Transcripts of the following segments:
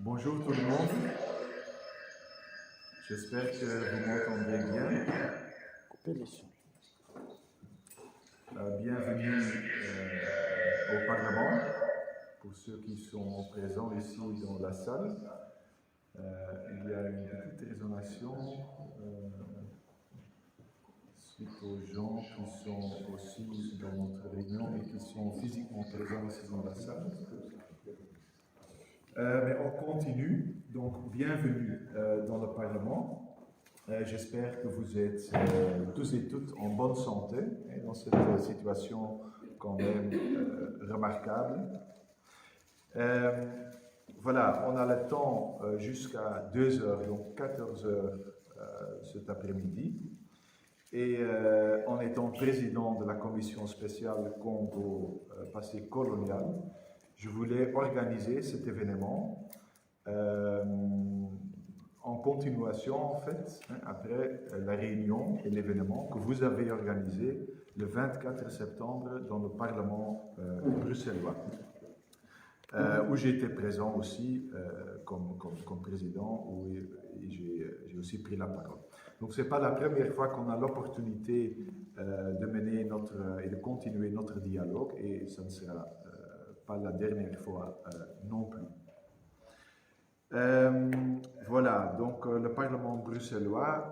Bonjour tout le monde, j'espère que vous m'entendez bien. Couper les sons. Bienvenue au Parlement, pour ceux qui sont présents ici dans la salle. Il y a une petite résonation suite aux gens qui sont aussi dans notre réunion et qui sont physiquement présents ici dans la salle. Mais on continue, donc bienvenue dans le Parlement. J'espère que vous êtes tous et toutes en bonne santé dans cette situation quand même remarquable. Voilà, on a le temps jusqu'à 2 heures, donc 14 heures cet après-midi. Et en étant président de la commission spéciale Congo passé colonial, je voulais organiser cet événement en continuation, en fait, après la réunion et l'événement que vous avez organisé le 24 septembre dans le Parlement bruxellois, où j'étais présent aussi comme président, où j'ai aussi pris la parole. Donc, ce n'est pas la première fois qu'on a l'opportunité de mener et de continuer notre dialogue, et ça ne sera pas la dernière fois non plus. Voilà, donc le Parlement bruxellois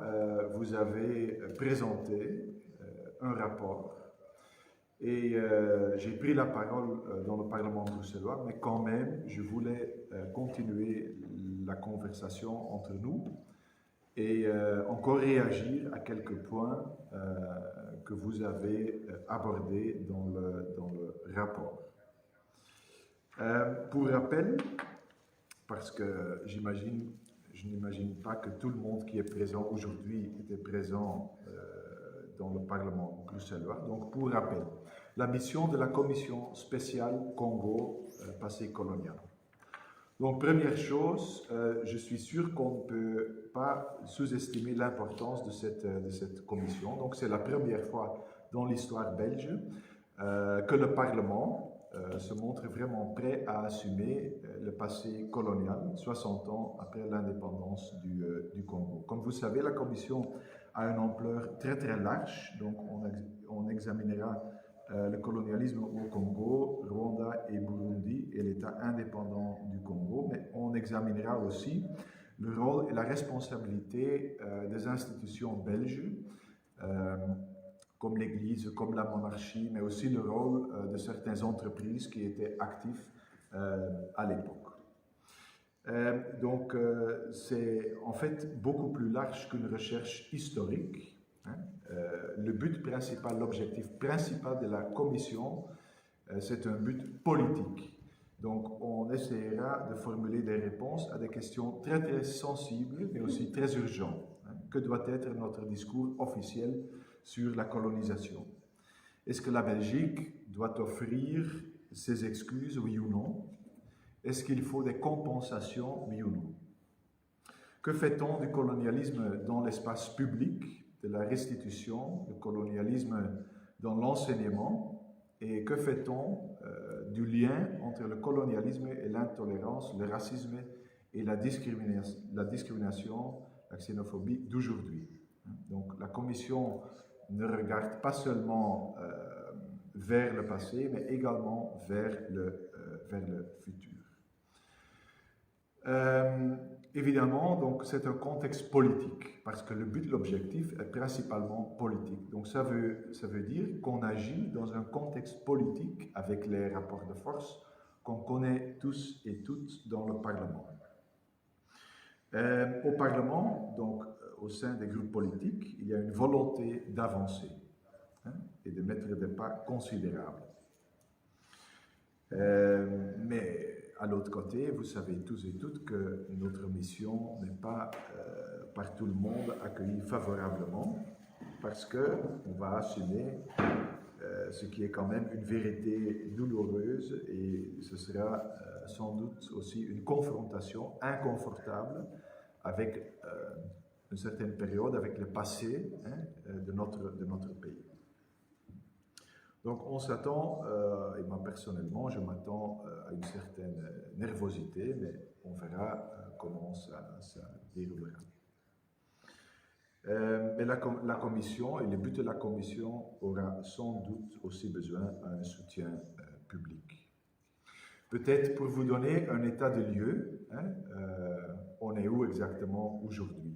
vous avez présenté un rapport et j'ai pris la parole dans le Parlement bruxellois, mais quand même, je voulais continuer la conversation entre nous et encore réagir à quelques points que vous avez abordés dans le rapport. Pour rappel, parce que je n'imagine pas que tout le monde qui est présent aujourd'hui était présent dans le Parlement bruxellois. Donc, pour rappel, la mission de la Commission spéciale Congo passé colonial. Donc, première chose, je suis sûr qu'on ne peut pas sous-estimer l'importance de cette commission. Donc, c'est la première fois dans l'histoire belge que le Parlement se montre vraiment prêt à assumer le passé colonial, 60 ans après l'indépendance du Congo. Comme vous savez, la Commission a une ampleur très très large, donc on examinera le colonialisme au Congo, Rwanda et Burundi et l'État indépendant du Congo, mais on examinera aussi le rôle et la responsabilité des institutions belges, comme l'Église, comme la monarchie, mais aussi le rôle de certaines entreprises qui étaient actives à l'époque. Donc, c'est en fait beaucoup plus large qu'une recherche historique. Le but principal, l'objectif principal de la commission, c'est un but politique. Donc, on essaiera de formuler des réponses à des questions très très sensibles, mais aussi très urgentes. Que doit être notre discours officiel sur la colonisation? Est-ce que la Belgique doit offrir ses excuses, oui ou non? Est-ce qu'il faut des compensations, oui ou non? Que fait-on du colonialisme dans l'espace public, de la restitution, le colonialisme dans l'enseignement? Et que fait-on du lien entre le colonialisme et l'intolérance, le racisme et la discrimination, la xénophobie d'aujourd'hui? Donc la Commission ne regarde pas seulement vers le passé, mais également vers le futur. Évidemment, donc c'est un contexte politique, parce que le but, l'objectif est principalement politique. Donc ça veut dire qu'on agit dans un contexte politique avec les rapports de force qu'on connaît tous et toutes dans le Parlement. Au Parlement, donc au sein des groupes politiques, il y a une volonté d'avancer et de mettre des pas considérables. Mais à l'autre côté, vous savez tous et toutes que notre mission n'est pas par tout le monde accueillie favorablement, parce qu'on va assumer ce qui est quand même une vérité douloureuse, et ce sera sans doute aussi une confrontation inconfortable avec une certaine période, avec le passé de notre pays. Donc on s'attend, et moi personnellement je m'attends à une certaine nervosité, mais on verra comment ça déroulera. Mais la commission et le but de la commission aura sans doute aussi besoin d'un soutien public. Peut-être pour vous donner un état de lieu, on est où exactement aujourd'hui?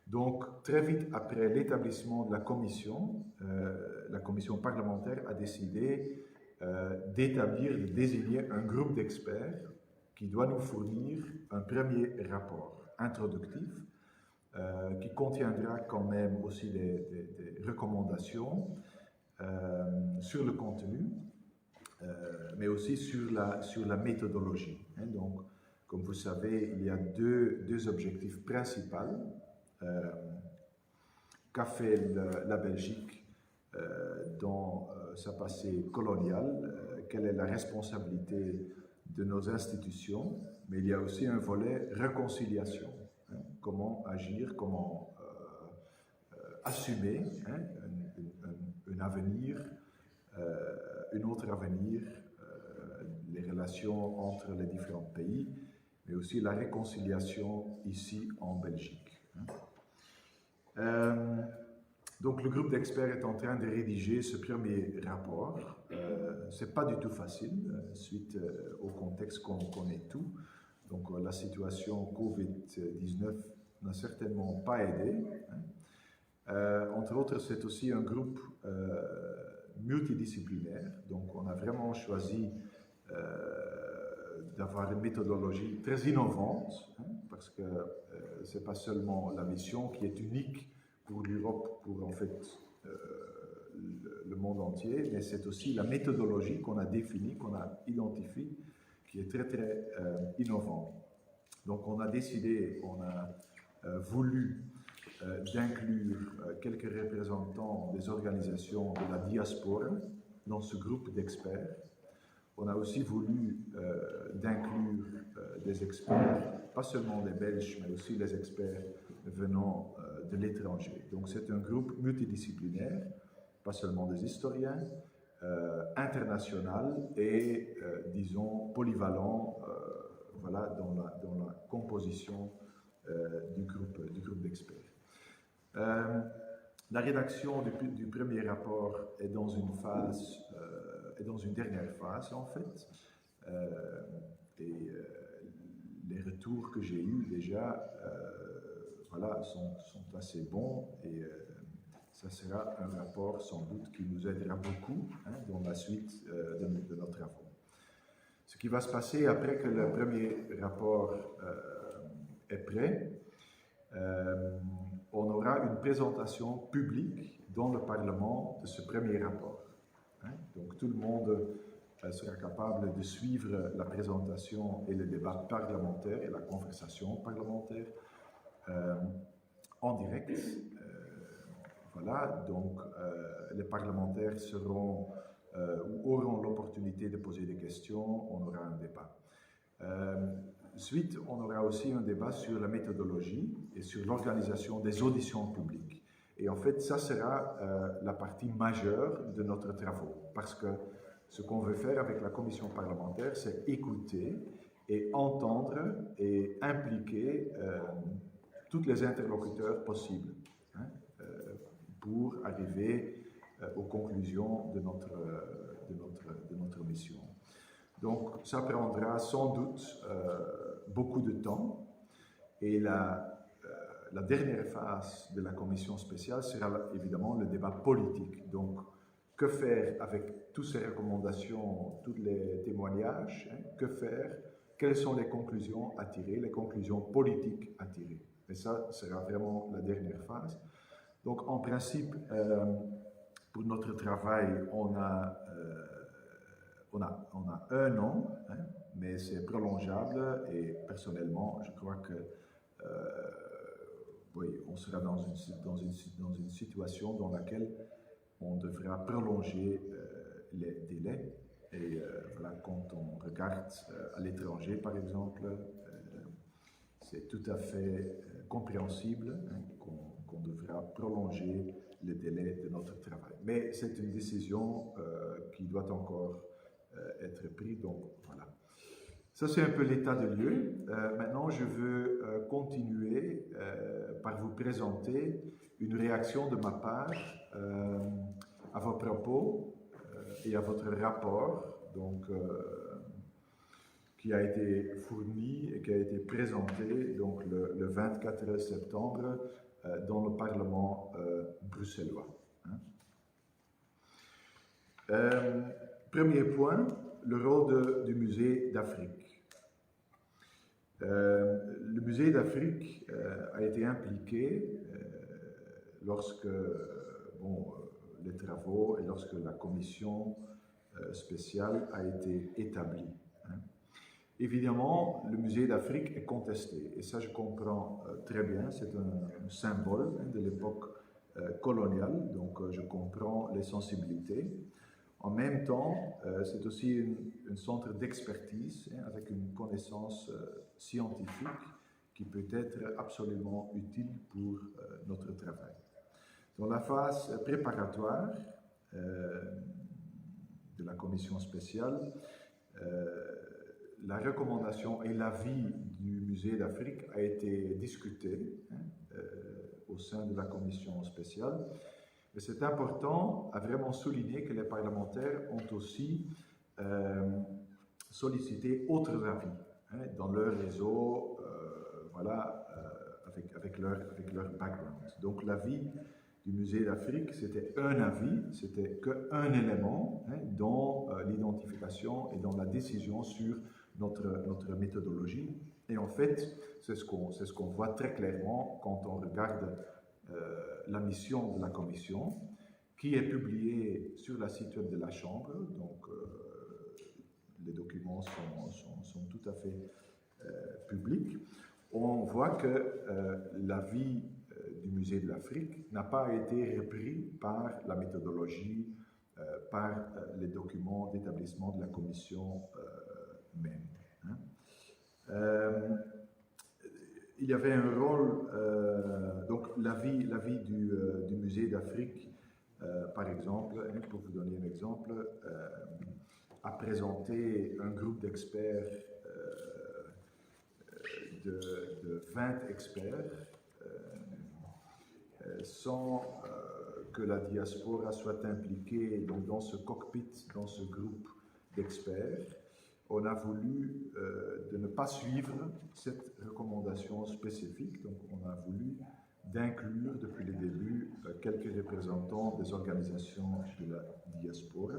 Donc, très vite après l'établissement de la commission parlementaire a décidé de désigner un groupe d'experts qui doit nous fournir un premier rapport introductif qui contiendra quand même aussi des recommandations sur le contenu, mais aussi sur la méthodologie. Donc, comme vous savez, il y a deux objectifs principaux qu'a fait la Belgique dans sa passé colonial, quelle est la responsabilité de nos institutions, mais il y a aussi un volet réconciliation. Comment agir, comment assumer un avenir, un autre avenir, les relations entre les différents pays, mais aussi la réconciliation ici en Belgique. Donc le groupe d'experts est en train de rédiger ce premier rapport. Ce n'est pas du tout facile, suite au contexte qu'on connaît tout. Donc la situation Covid-19 n'a certainement pas aidé. Entre autres, c'est aussi un groupe multidisciplinaire. Donc on a vraiment choisi d'avoir une méthodologie très innovante, parce que ce n'est pas seulement la mission qui est unique pour l'Europe, pour en fait le monde entier, mais c'est aussi la méthodologie qu'on a définie, qu'on a identifiée, qui est très très innovante. Donc on a décidé, on a voulu d'inclure quelques représentants des organisations de la diaspora dans ce groupe d'experts. On a aussi voulu d'inclure des experts, pas seulement des Belges, mais aussi les experts venant de l'étranger. Donc c'est un groupe multidisciplinaire, pas seulement des historiens, international et, disons, polyvalent, voilà, dans la composition du groupe d'experts. La rédaction du premier rapport est dans une phase, est dans une dernière phase en fait, et les retours que j'ai eus déjà, voilà, sont assez bons et ça sera un rapport sans doute qui nous aidera beaucoup dans la suite de nos travaux. Ce qui va se passer après que le premier rapport est prêt, on aura une présentation publique dans le Parlement de ce premier rapport. Donc tout le monde sera capable de suivre la présentation et le débat parlementaire et la conversation parlementaire en direct. Voilà, donc les parlementaires seront ou auront l'opportunité de poser des questions, on aura un débat. Ensuite, on aura aussi un débat sur la méthodologie et sur l'organisation des auditions publiques. Et en fait, ça sera la partie majeure de notre travaux, parce que ce qu'on veut faire avec la commission parlementaire, c'est écouter et entendre et impliquer tous les interlocuteurs possibles pour arriver aux conclusions de notre mission. Donc, ça prendra sans doute beaucoup de temps et la dernière phase de la commission spéciale sera évidemment le débat politique. Donc, que faire avec toutes ces recommandations, tous les témoignages, que faire, quelles sont les conclusions à tirer, les conclusions politiques à tirer. Et ça sera vraiment la dernière phase. Donc, en principe, pour notre travail, on a un an, mais c'est prolongeable et personnellement, je crois que oui, on sera dans une situation dans laquelle on devra prolonger les délais. Et voilà, quand on regarde à l'étranger, par exemple, c'est tout à fait compréhensible qu'on devra prolonger les délais de notre travail. Mais c'est une décision qui doit encore être prise, donc voilà. Ça, c'est un peu l'état de lieu. Maintenant, je veux continuer par vous présenter une réaction de ma part à vos propos et à votre rapport, donc, qui a été fourni et qui a été présenté donc, le 24 septembre dans le Parlement bruxellois. Premier point, le rôle du musée d'Afrique. Le musée d'Afrique a été impliqué lorsque les travaux et lorsque la commission spéciale a été établie. Évidemment, le musée d'Afrique est contesté, et ça je comprends très bien, c'est un symbole de l'époque coloniale, donc je comprends les sensibilités. En même temps, c'est aussi un centre d'expertise avec une connaissance scientifique qui peut être absolument utile pour notre travail. Dans la phase préparatoire de la commission spéciale, la recommandation et l'avis du musée d'Afrique a été discuté au sein de la commission spéciale. Et c'est important à vraiment souligner que les parlementaires ont aussi sollicité autres avis dans leur réseau, avec leur background. Donc l'avis du musée d'Afrique, c'était un avis, c'était qu'un élément dans l'identification et dans la décision sur notre méthodologie. Et en fait, c'est ce qu'on voit très clairement quand on regarde la mission de la commission, qui est publiée sur la site web de la Chambre. Donc, les documents sont tout à fait publics. On voit que l'avis du musée de l'Afrique n'a pas été repris par la méthodologie, par les documents d'établissement de la commission même. Il y avait un rôle, donc l'avis du musée d'Afrique, par exemple, pour vous donner un exemple, a présenté un groupe d'experts, de 20 experts, sans que la diaspora soit impliquée donc, dans ce cockpit, dans ce groupe d'experts. On a voulu de ne pas suivre cette recommandation spécifique, donc on a voulu d'inclure depuis le début quelques représentants des organisations de la diaspora.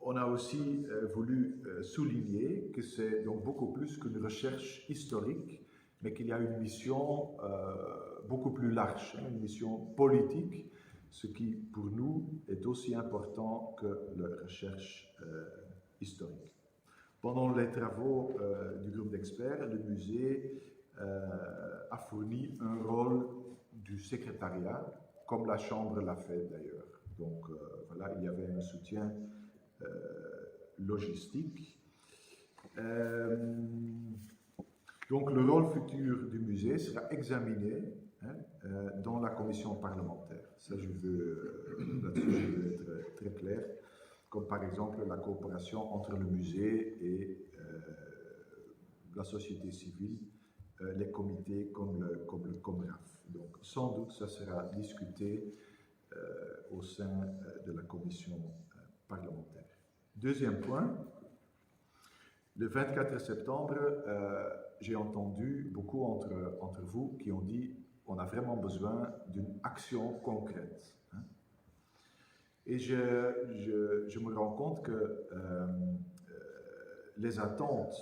On a aussi voulu souligner que c'est donc beaucoup plus qu'une recherche historique, mais qu'il y a une mission beaucoup plus large, une mission politique, ce qui, pour nous, est aussi important que la recherche historique. Pendant les travaux du groupe d'experts, le musée a fourni un rôle du secrétariat, comme la Chambre l'a fait d'ailleurs. Donc voilà, il y avait un soutien logistique. Donc le rôle futur du musée sera examiné dans la commission parlementaire. Ça, là-dessus, je veux être très clair, comme par exemple la coopération entre le musée et la société civile, les comités comme le COMRAF. Donc sans doute, ça sera discuté au sein de la commission parlementaire. Deuxième point, le 24 septembre, j'ai entendu beaucoup entre vous qui ont dit on a vraiment besoin d'une action concrète. Et je me rends compte que les attentes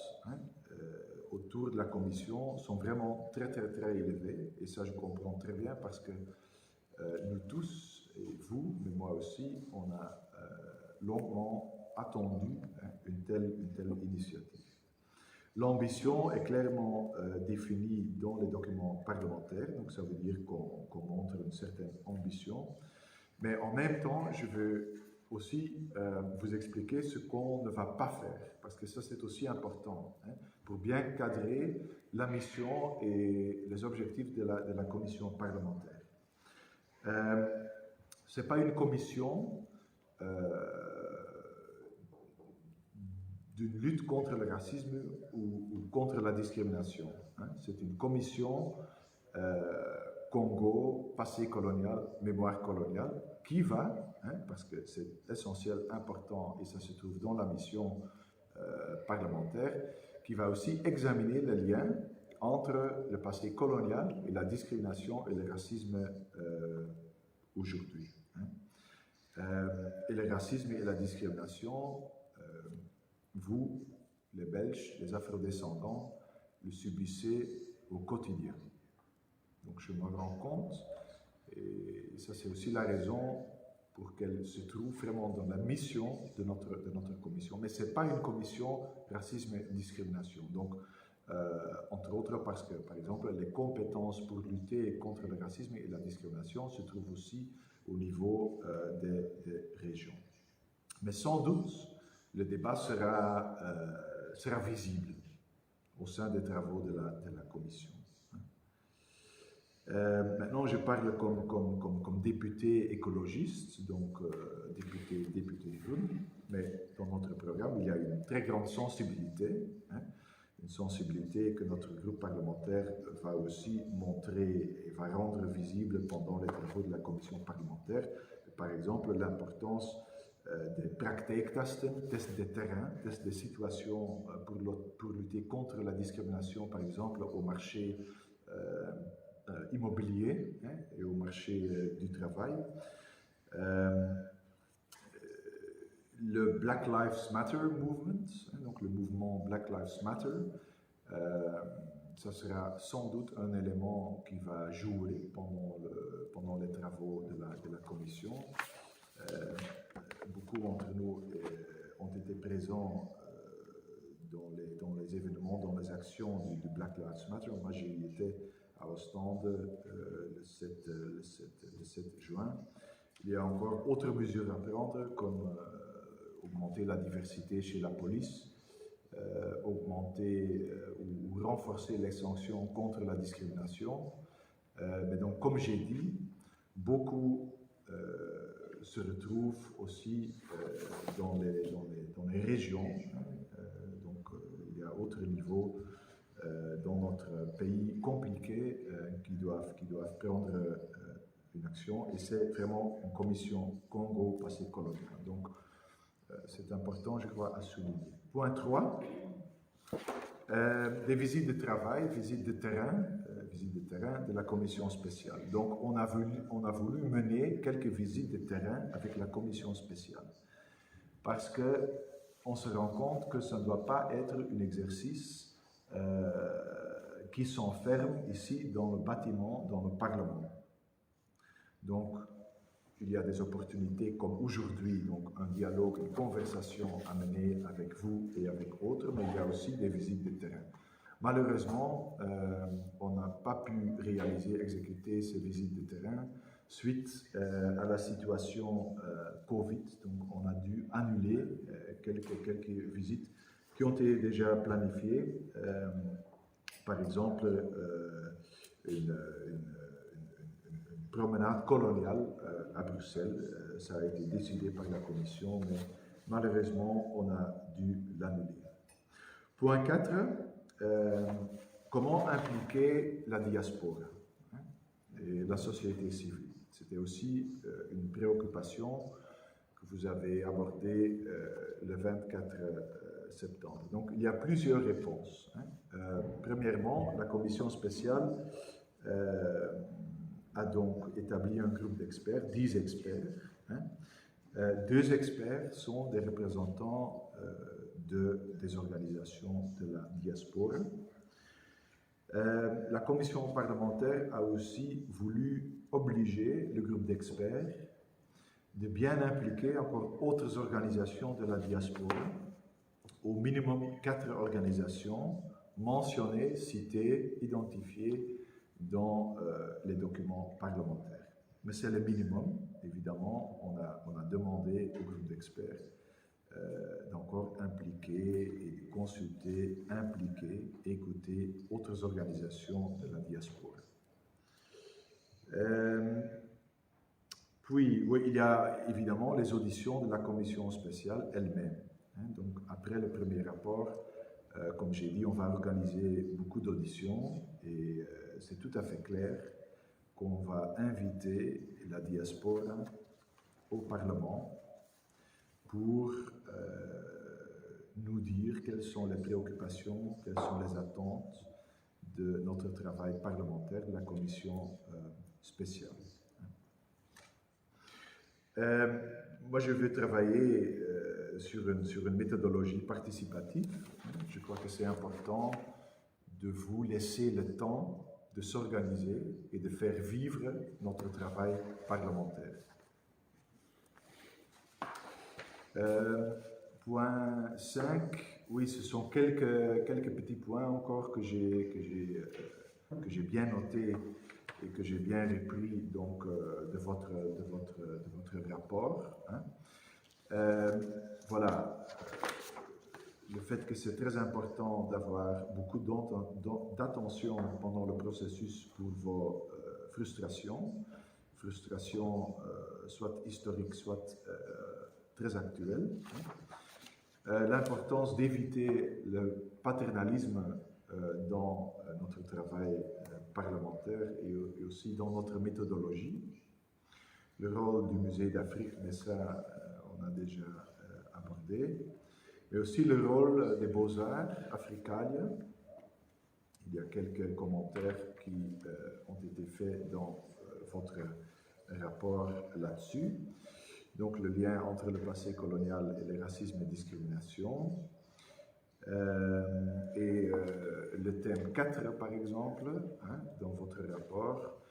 autour de la commission sont vraiment très élevées, et ça je comprends très bien parce que nous tous, et vous, mais moi aussi, on a longuement attendu une telle initiative. L'ambition est clairement définie dans les documents parlementaires, donc ça veut dire qu'on montre une certaine ambition. Mais en même temps, je veux aussi vous expliquer ce qu'on ne va pas faire, parce que ça c'est aussi important, pour bien cadrer la mission et les objectifs de la commission parlementaire. Ce n'est pas une commission d'une lutte contre le racisme ou contre la discrimination. Hein. C'est une commission Congo, passé colonial, mémoire coloniale, qui va, hein, parce que c'est essentiel, important, et ça se trouve dans la mission parlementaire, qui va aussi examiner le lien entre le passé colonial et la discrimination et le racisme aujourd'hui. Hein. Et le racisme et la discrimination, vous, les Belges, les Afro-descendants, le subissez au quotidien. Donc je me rends compte, et ça c'est aussi la raison pour qu'elle se trouve vraiment dans la mission de notre commission. Mais ce n'est pas une commission racisme et discrimination. Donc, entre autres parce que, par exemple, les compétences pour lutter contre le racisme et la discrimination se trouvent aussi au niveau des régions. Mais sans doute, le débat sera visible au sein des travaux de la commission. Maintenant, je parle comme député écologiste, donc député jaune, mais dans notre programme, il y a une très grande sensibilité, hein, une sensibilité que notre groupe parlementaire va aussi montrer et va rendre visible pendant les travaux de la commission parlementaire. Par exemple, l'importance des praktijktesten, tests de terrain, tests de situation pour lutter contre la discrimination, par exemple, au marché immobilier, hein, et au marché du travail. Le Black Lives Matter Movement, hein, donc le mouvement Black Lives Matter, ça sera sans doute un élément qui va jouer pendant les travaux de la commission. Beaucoup d'entre nous ont été présents dans les événements, dans les actions du Black Lives Matter. Moi, j'y étais à Ostende le 7 juin. Il y a encore autres mesures à prendre, comme augmenter la diversité chez la police, augmenter ou renforcer les sanctions contre la discrimination. Mais donc, comme j'ai dit, beaucoup se retrouvent aussi dans les régions. Donc, il y a autre niveau dans notre pays compliqué qui doivent prendre une action, et c'est vraiment une commission Congo passé colonial. Donc c'est important, je crois, à souligner. Point 3, des visites de travail, visites de terrain de la commission spéciale. Donc on a voulu mener quelques visites de terrain avec la commission spéciale, parce que on se rend compte que ça ne doit pas être un exercice qui s'enferme ici dans le bâtiment, dans le Parlement. Donc, il y a des opportunités comme aujourd'hui, donc un dialogue, une conversation à mener avec vous et avec autres, mais il y a aussi des visites de terrain. Malheureusement, on n'a pas pu exécuter ces visites de terrain suite à la situation Covid. Donc, on a dû annuler quelques visites qui ont été déjà planifiées. Par exemple, une promenade coloniale à Bruxelles. Ça a été décidé par la Commission, mais malheureusement, on a dû l'annuler. Point 4, comment impliquer la diaspora, hein, et la société civile. C'était aussi une préoccupation que vous avez abordée le 24 septembre. Donc, il y a plusieurs réponses. Hein. Premièrement, la commission spéciale a donc établi un groupe d'experts, 10 experts. Hein. 2 experts sont des représentants des organisations de la diaspora. La commission parlementaire a aussi voulu obliger le groupe d'experts de bien impliquer encore autres organisations de la diaspora, au minimum 4 organisations mentionnées, citées, identifiées dans les documents parlementaires. Mais c'est le minimum, évidemment. On a demandé au groupe d'experts d'encore impliquer et consulter, impliquer, écouter autres organisations de la diaspora. Puis, oui, il y a évidemment les auditions de la commission spéciale elle-même. Donc, après le premier rapport, comme j'ai dit, on va organiser beaucoup d'auditions et c'est tout à fait clair qu'on va inviter la diaspora au Parlement pour nous dire quelles sont les préoccupations, quelles sont les attentes de notre travail parlementaire, de la commission spéciale. Moi, je veux travailler sur une méthodologie participative. Je crois que c'est important de vous laisser le temps de s'organiser et de faire vivre notre travail parlementaire. Point 5, oui, ce sont quelques petits points encore que j'ai bien notés et que j'ai bien repris donc, de votre rapport. Voilà, le fait que c'est très important d'avoir beaucoup d'attention pendant le processus pour vos frustrations soit historiques, soit très actuelles. L'importance d'éviter le paternalisme dans notre travail parlementaire et aussi dans notre méthodologie. Le rôle du Musée d'Afrique, mais ça, on a déjà abordé. Mais aussi le rôle des Beaux-Arts, Africalia. Il y a quelques commentaires qui ont été faits dans votre rapport là-dessus. Donc le lien entre le passé colonial et le racisme et discrimination. Et le thème 4, par exemple, dans votre rapport,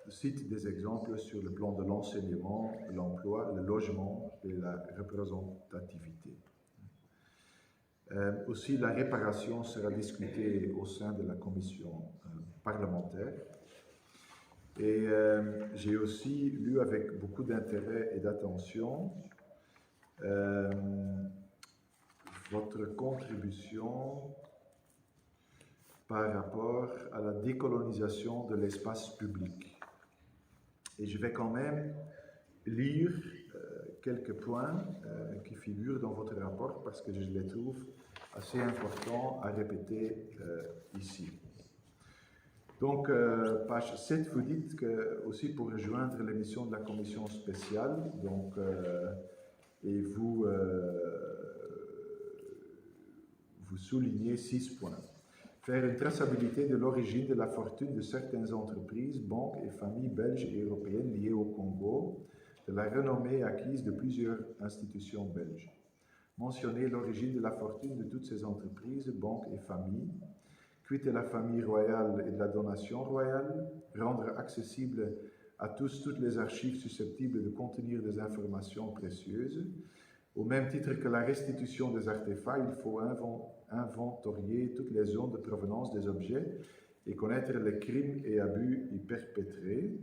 cite des exemples sur le plan de l'enseignement, l'emploi, le logement et la représentativité. Aussi, la réparation sera discutée au sein de la commission parlementaire. Et j'ai aussi lu avec beaucoup d'intérêt et d'attention votre contribution par rapport à la décolonisation de l'espace public. Et je vais quand même lire quelques points qui figurent dans votre rapport parce que je les trouve assez importants à répéter ici. Donc, page 7, vous dites que, aussi pour rejoindre les missions de la commission spéciale, donc, et vous soulignez 6 points. Faire une traçabilité de l'origine de la fortune de certaines entreprises, banques et familles belges et européennes liées au Congo, de la renommée acquise de plusieurs institutions belges. Mentionner l'origine de la fortune de toutes ces entreprises, banques et familles. Quitter la famille royale et de la donation royale. Rendre accessible à tous toutes les archives susceptibles de contenir des informations précieuses. Au même titre que la restitution des artefacts, il faut inventorier toutes les zones de provenance des objets et connaître les crimes et abus y perpétrés.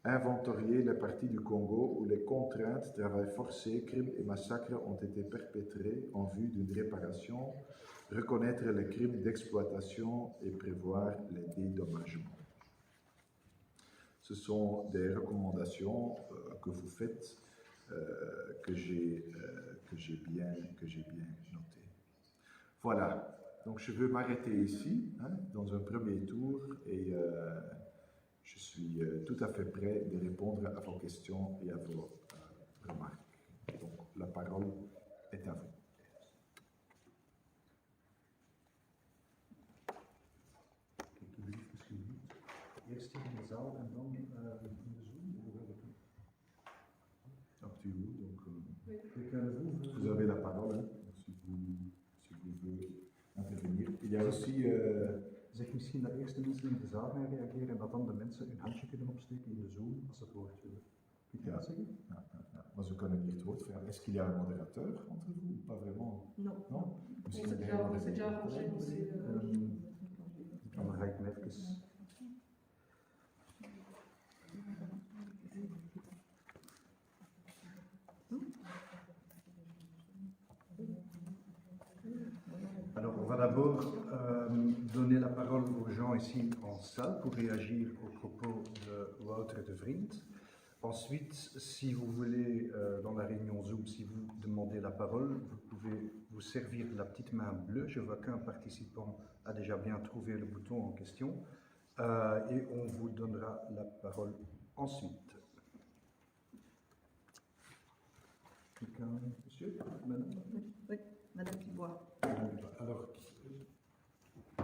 Inventorier les parties du Congo où les contraintes, travail forcé, crimes et massacres ont été perpétrés en vue d'une réparation. Reconnaître les crimes d'exploitation et prévoir les dédommagements. Ce sont des recommandations que vous faites, que j'ai bien notées. Voilà, donc je veux m'arrêter ici, dans un premier tour, et je suis tout à fait prêt de répondre à vos questions et à vos remarques. Donc la parole est à vous. Eerst in de zaal en dan in de Zoom? Up to you. Donc, Vous avez la parole si vous voulez intervenir. Il y a aussi. Zeg misschien dat eerst de mensen in de zaal gaan reageren en dat dan de mensen hun handje kunnen opsteken in de Zoom als ze het woord willen. Kun je dat zeggen? Maar ze kunnen niet het woord vragen. Est-ce qu'il y a un modérateur entre vous? Pas vraiment. Non. Non? C'est déjà arrangé. Dan ga ik me even. Alors, on va d'abord donner la parole aux gens ici en salle pour réagir aux propos de Wouter de Vriend. Ensuite, si vous voulez, dans la réunion Zoom, si vous demandez la parole, vous pouvez vous servir de la petite main bleue. Je vois qu'un participant a déjà bien trouvé le bouton en question. Et on vous donnera la parole ensuite. Quelqu'un, monsieur, madame? Oui, Madame Dubois. Alors,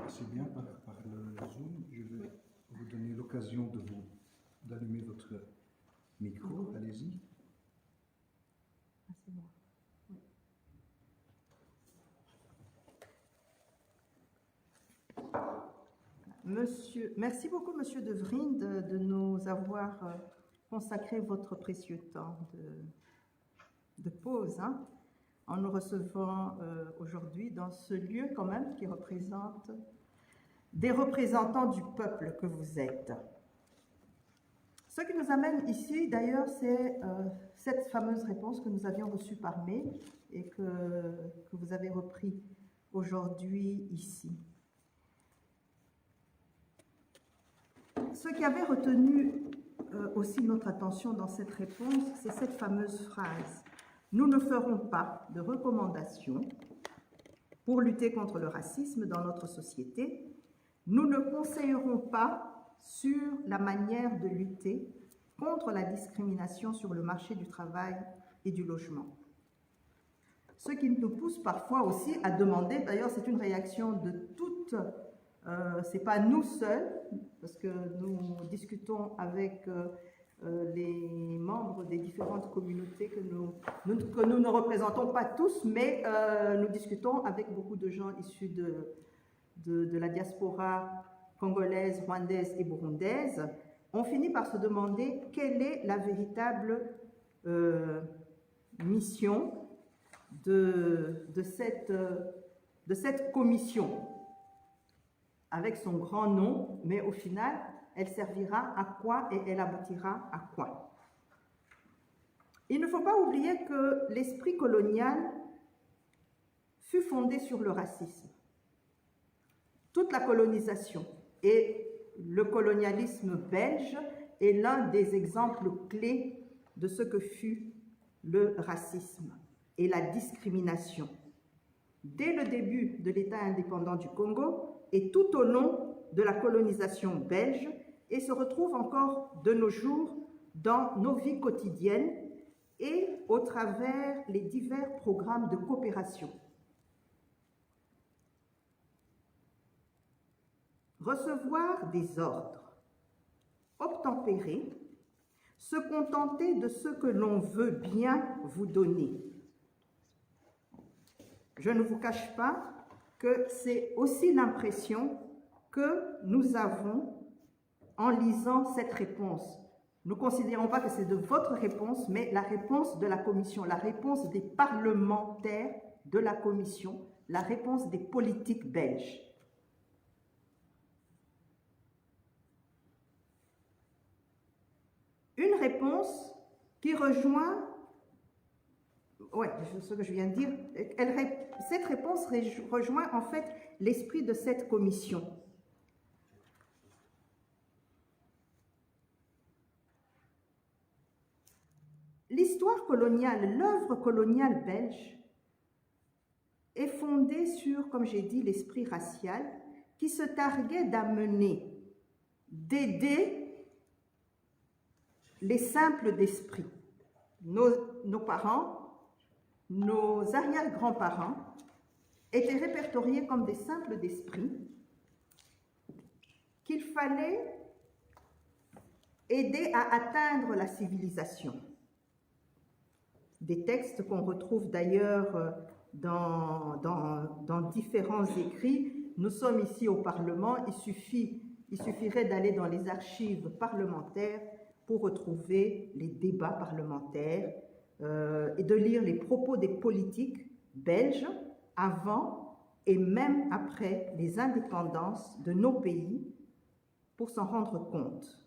c'est bien par le Zoom, je vais vous donner l'occasion d'allumer votre micro, allez-y. Ah, c'est moi. Oui. Merci beaucoup, Monsieur De Vriend, de nous avoir consacré votre précieux temps de pause, en nous recevant aujourd'hui dans ce lieu quand même qui représente des représentants du peuple que vous êtes. Ce qui nous amène ici, d'ailleurs, c'est cette fameuse réponse que nous avions reçue par mail et que vous avez repris aujourd'hui ici. Ce qui avait retenu aussi notre attention dans cette réponse, c'est cette fameuse phrase « Nous ne ferons pas de recommandations pour lutter contre le racisme dans notre société. Nous ne conseillerons pas sur la manière de lutter contre la discrimination sur le marché du travail et du logement. » Ce qui nous pousse parfois aussi à demander, d'ailleurs c'est une réaction de toutes, c'est pas nous seuls, parce que nous discutons avec les membres des différentes communautés que nous ne représentons pas tous, mais nous discutons avec beaucoup de gens issus de la diaspora congolaise, rwandaise et burundaise. On finit par se demander quelle est la véritable mission de cette commission, avec son grand nom, mais au final, elle servira à quoi et elle aboutira à quoi? Il ne faut pas oublier que l'esprit colonial fut fondé sur le racisme. Toute la colonisation et le colonialisme belge est l'un des exemples clés de ce que fut le racisme et la discrimination. Dès le début de l'État indépendant du Congo et tout au long de la colonisation belge, et se retrouve encore de nos jours dans nos vies quotidiennes et au travers les divers programmes de coopération. Recevoir des ordres, obtempérer, se contenter de ce que l'on veut bien vous donner. Je ne vous cache pas que c'est aussi l'impression que nous avons en lisant cette réponse. Nous ne considérons pas que c'est de votre réponse, mais la réponse de la Commission, la réponse des parlementaires de la Commission, la réponse des politiques belges. Une réponse qui rejoint, ce que je viens de dire, cette réponse rejoint en fait l'esprit de cette commission. L'histoire coloniale, l'œuvre coloniale belge est fondée sur, comme j'ai dit, l'esprit racial qui se targuait d'amener, d'aider les simples d'esprit. Nos parents, nos arrière-grands-parents étaient répertoriés comme des simples d'esprit qu'il fallait aider à atteindre la civilisation. Des textes qu'on retrouve d'ailleurs dans différents écrits. Nous sommes ici au Parlement, il suffirait d'aller dans les archives parlementaires pour retrouver les débats parlementaires et de lire les propos des politiques belges avant et même après les indépendances de nos pays pour s'en rendre compte.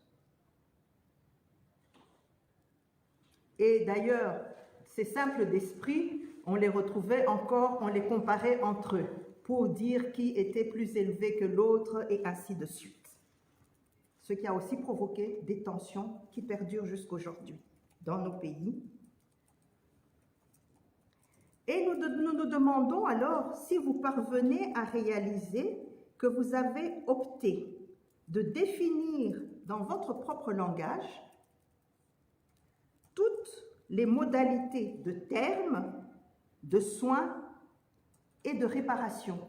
Et d'ailleurs, ces simples d'esprit, on les retrouvait encore, on les comparait entre eux pour dire qui était plus élevé que l'autre et ainsi de suite. ce qui a aussi provoqué des tensions qui perdurent jusqu'aujourd'hui dans nos pays. Et nous demandons alors si vous parvenez à réaliser que vous avez opté de définir dans votre propre langage toutes les modalités de termes, de soins et de réparation.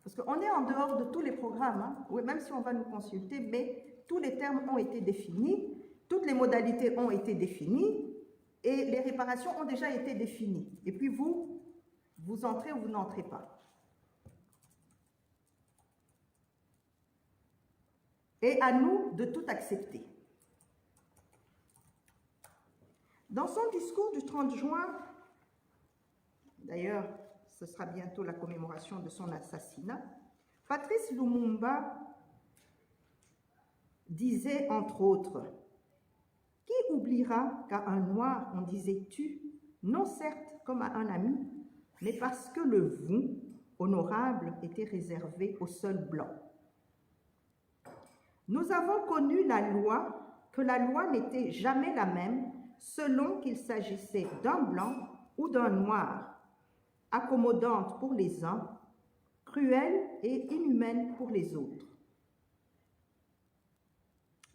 Parce qu'on est en dehors de tous les programmes, hein. Oui, même si on va nous consulter, mais tous les termes ont été définis, toutes les modalités ont été définies et les réparations ont déjà été définies. Et puis vous entrez ou vous n'entrez pas. Et à nous de tout accepter. Dans son discours du 30 juin, d'ailleurs, ce sera bientôt la commémoration de son assassinat, Patrice Lumumba disait, entre autres, « Qui oubliera qu'à un noir on disait « tu », non certes comme à un ami, mais parce que le « vous », honorable, était réservé au seul blanc. Nous avons connu la loi, que la loi n'était jamais la même selon qu'il s'agissait d'un blanc ou d'un noir, accommodante pour les uns, cruelle et inhumaine pour les autres.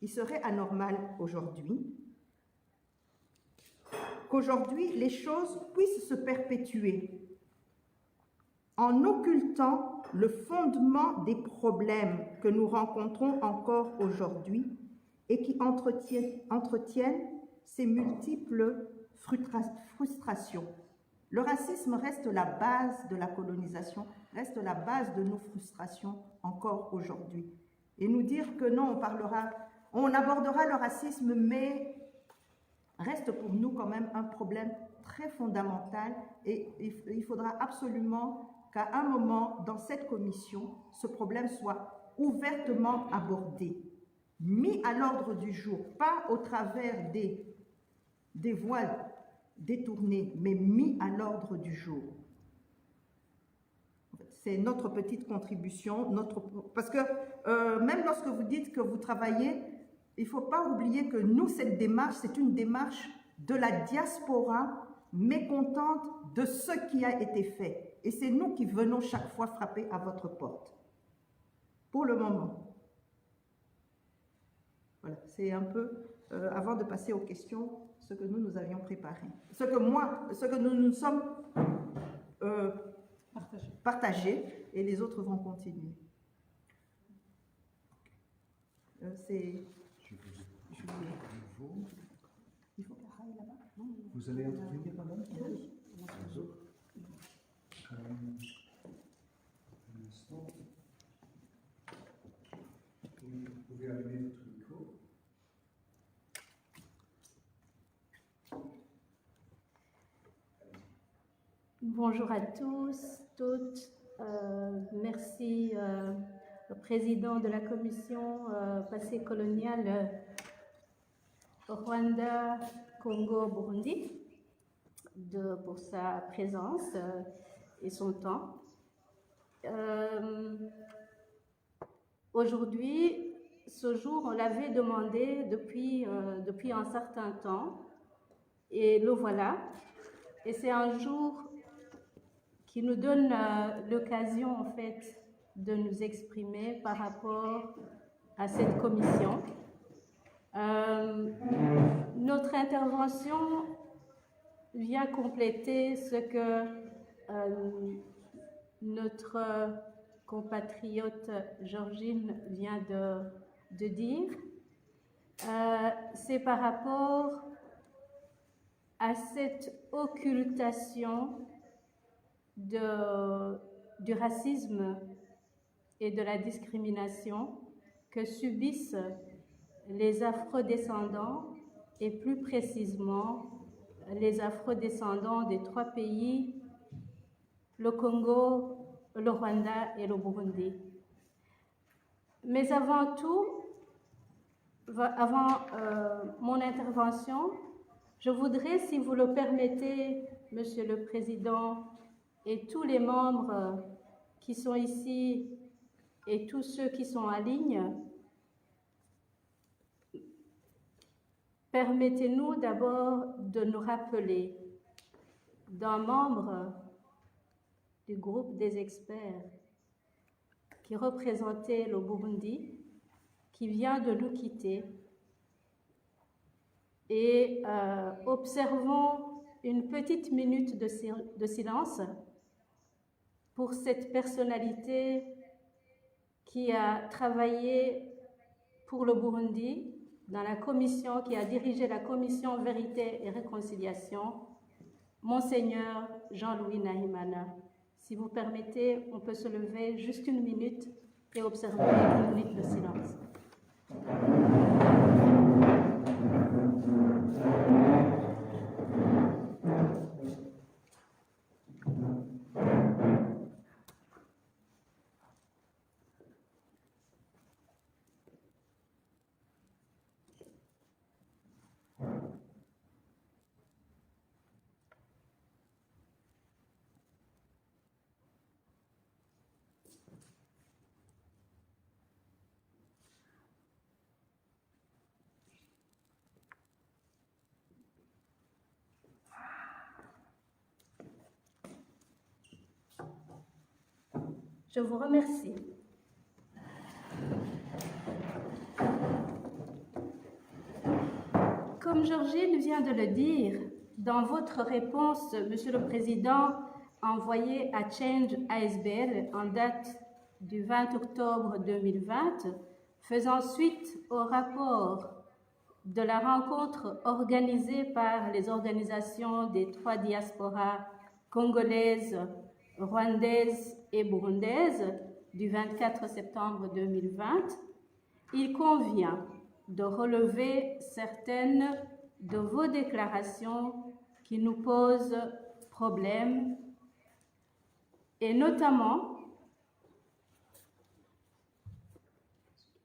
Il serait anormal aujourd'hui qu'aujourd'hui les choses puissent se perpétuer en occultant le fondement des problèmes que nous rencontrons encore aujourd'hui et qui entretiennent ces multiples frustrations. Le racisme reste la base de la colonisation, reste la base de nos frustrations encore aujourd'hui. Et nous dire que non, on abordera le racisme, mais reste pour nous quand même un problème très fondamental et il faudra absolument qu'à un moment, dans cette commission, ce problème soit ouvertement abordé, mis à l'ordre du jour, pas au travers des voies détournées, mais mis à l'ordre du jour. C'est notre petite contribution, parce que même lorsque vous dites que vous travaillez, il ne faut pas oublier que nous, cette démarche, c'est une démarche de la diaspora mécontente de ce qui a été fait. Et c'est nous qui venons chaque fois frapper à votre porte. Pour le moment. Voilà, c'est un peu, avant de passer aux questions, ce que nous avions préparé. Ce que nous nous sommes partagés, et les autres vont continuer. Vous allez intervenir, madame? Oui. Un instant. Vous pouvez allumer votre micro. Bonjour à tous, toutes. Merci au président de la commission passé coloniale Rwanda, Congo, Burundi pour sa présence et son temps. Aujourd'hui, ce jour, on l'avait demandé depuis un certain temps et le voilà. Et c'est un jour qui nous donne l'occasion, en fait, de nous exprimer par rapport à cette commission. Notre intervention vient compléter ce que notre compatriote Georgine vient de dire. C'est par rapport à cette occultation du racisme et de la discrimination que subissent les afrodescendants et plus précisément les afrodescendants des 3 pays, le Congo, le Rwanda et le Burundi. Mais avant tout, avant mon intervention, je voudrais, si vous le permettez, Monsieur le Président, et tous les membres qui sont ici et tous ceux qui sont en ligne, permettez-nous d'abord de nous rappeler d'un membre du groupe des experts qui représentait le Burundi, qui vient de nous quitter, et observons une petite minute de silence pour cette personnalité qui a travaillé pour le Burundi dans la commission, qui a dirigé la commission Vérité et Réconciliation, Monseigneur Jean-Louis Nahimana. Si vous permettez, on peut se lever juste une minute et observer une minute de silence. Je vous remercie. Comme Georgine vient de le dire, dans votre réponse, Monsieur le Président, envoyée à Change ASBL en date du 20 octobre 2020, faisant suite au rapport de la rencontre organisée par les organisations des 3 diasporas congolaises, rwandaises et burundaises du 24 septembre 2020, il convient de relever certaines de vos déclarations qui nous posent problème, et notamment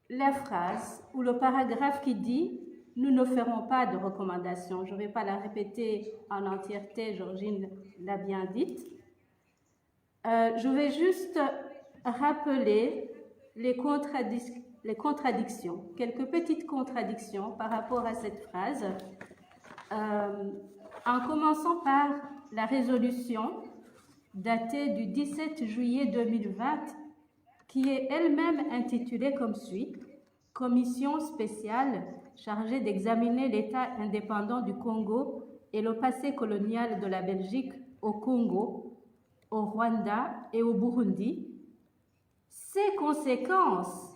la phrase ou le paragraphe qui dit « Nous ne ferons pas de recommandations ». Je ne vais pas la répéter en entièreté, Georgine l'a bien dite. Je vais juste rappeler les contradictions, quelques petites contradictions par rapport à cette phrase, en commençant par la résolution datée du 17 juillet 2020, qui est elle-même intitulée comme suit « Commission spéciale chargée d'examiner l'État indépendant du Congo et le passé colonial de la Belgique au Congo, au Rwanda et au Burundi, ses conséquences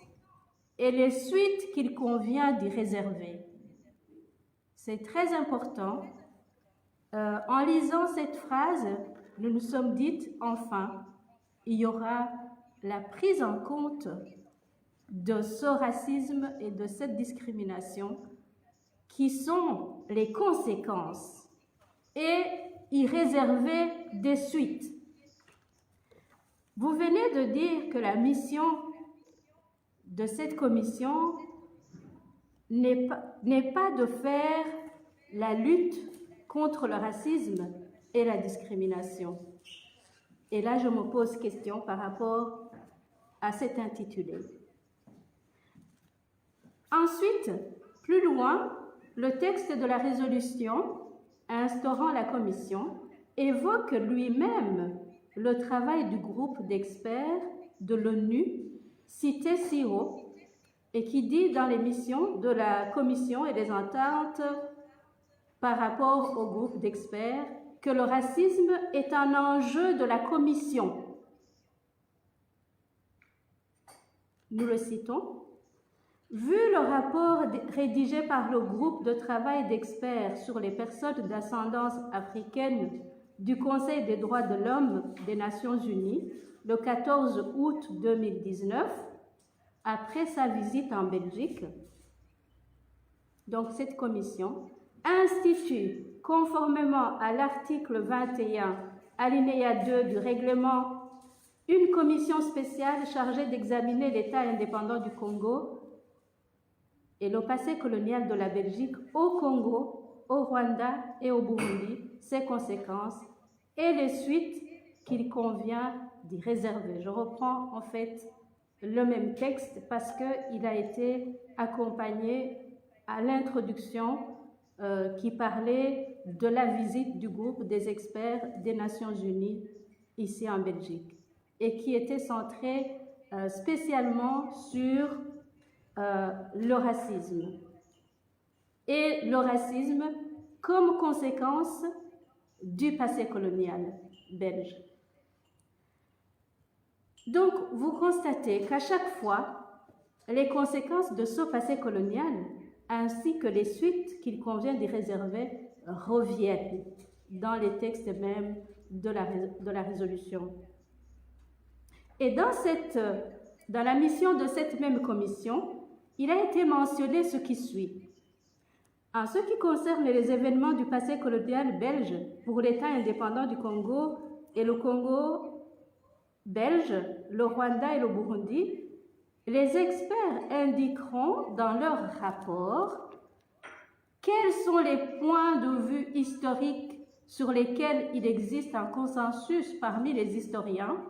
et les suites qu'il convient d'y réserver. » C'est très important. En lisant cette phrase, nous nous sommes dites, enfin, il y aura la prise en compte de ce racisme et de cette discrimination qui sont les conséquences et y réserver des suites. Vous venez de dire que la mission de cette commission n'est pas de faire la lutte contre le racisme et la discrimination. Et là, je me pose question par rapport à cet intitulé. Ensuite, plus loin, le texte de la résolution instaurant la commission évoque lui-même le travail du groupe d'experts de l'ONU, cité si haut, et qui dit dans les missions de la commission et des ententes par rapport au groupe d'experts que le racisme est un enjeu de la commission. Nous le citons. Vu le rapport rédigé par le groupe de travail d'experts sur les personnes d'ascendance africaine du Conseil des droits de l'homme des Nations Unies, le 14 août 2019, après sa visite en Belgique, donc cette commission institue, conformément à l'article 21, alinéa 2 du règlement, une commission spéciale chargée d'examiner l'État indépendant du Congo et le passé colonial de la Belgique au Congo, au Rwanda et au Burundi, ses conséquences et les suites qu'il convient d'y réserver. Je reprends en fait le même texte parce qu'il a été accompagné à l'introduction qui parlait de la visite du groupe des experts des Nations Unies ici en Belgique et qui était centré spécialement sur le racisme. Et le racisme comme conséquence du passé colonial belge. Donc, vous constatez qu'à chaque fois, les conséquences de ce passé colonial, ainsi que les suites qu'il convient d'y réserver, reviennent dans les textes même de la résolution. Et dans la mission de cette même commission, il a été mentionné ce qui suit. En ce qui concerne les événements du passé colonial belge pour l'État indépendant du Congo et le Congo belge, le Rwanda et le Burundi, les experts indiqueront dans leur rapport quels sont les points de vue historiques sur lesquels il existe un consensus parmi les historiens,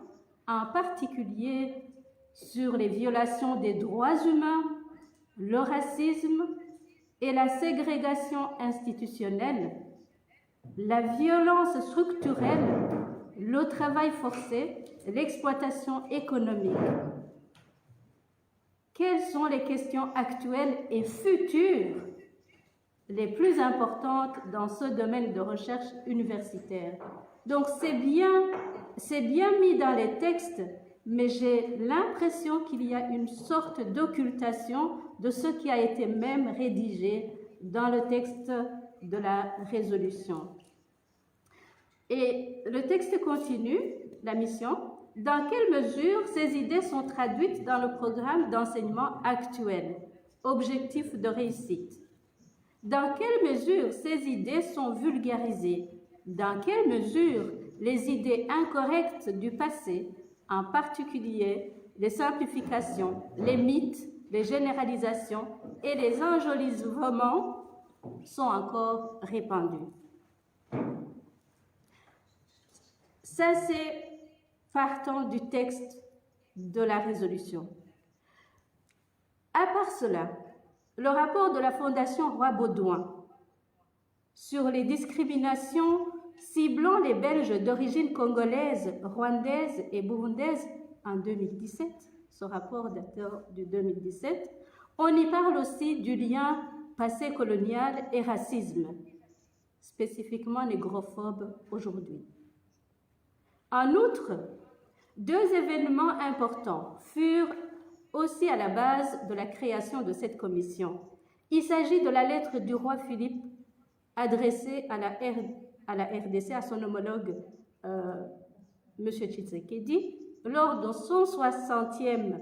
en particulier sur les violations des droits humains, le racisme et la ségrégation institutionnelle, la violence structurelle, le travail forcé, l'exploitation économique. Quelles sont les questions actuelles et futures les plus importantes dans ce domaine de recherche universitaire? Donc c'est bien mis dans les textes, mais j'ai l'impression qu'il y a une sorte d'occultation de ce qui a été même rédigé dans le texte de la résolution. Et le texte continue, la mission. Dans quelle mesure ces idées sont traduites dans le programme d'enseignement actuel? Objectif de réussite. Dans quelle mesure ces idées sont vulgarisées? Dans quelle mesure les idées incorrectes du passé, en particulier les simplifications, les mythes, les généralisations et les enjolivements, sont encore répandus? Ça, c'est partant du texte de la résolution. À part cela, le rapport de la Fondation Roi-Baudouin sur les discriminations ciblant les Belges d'origine congolaise, rwandaise et burundaise en 2017, ce rapport date de 2017, on y parle aussi du lien passé colonial et racisme, spécifiquement négrophobe aujourd'hui. En outre, deux événements importants furent aussi à la base de la création de cette commission. Il s'agit de la lettre du roi Philippe adressée à la RDC, à son homologue M. Tshisekedi, lors de son 60e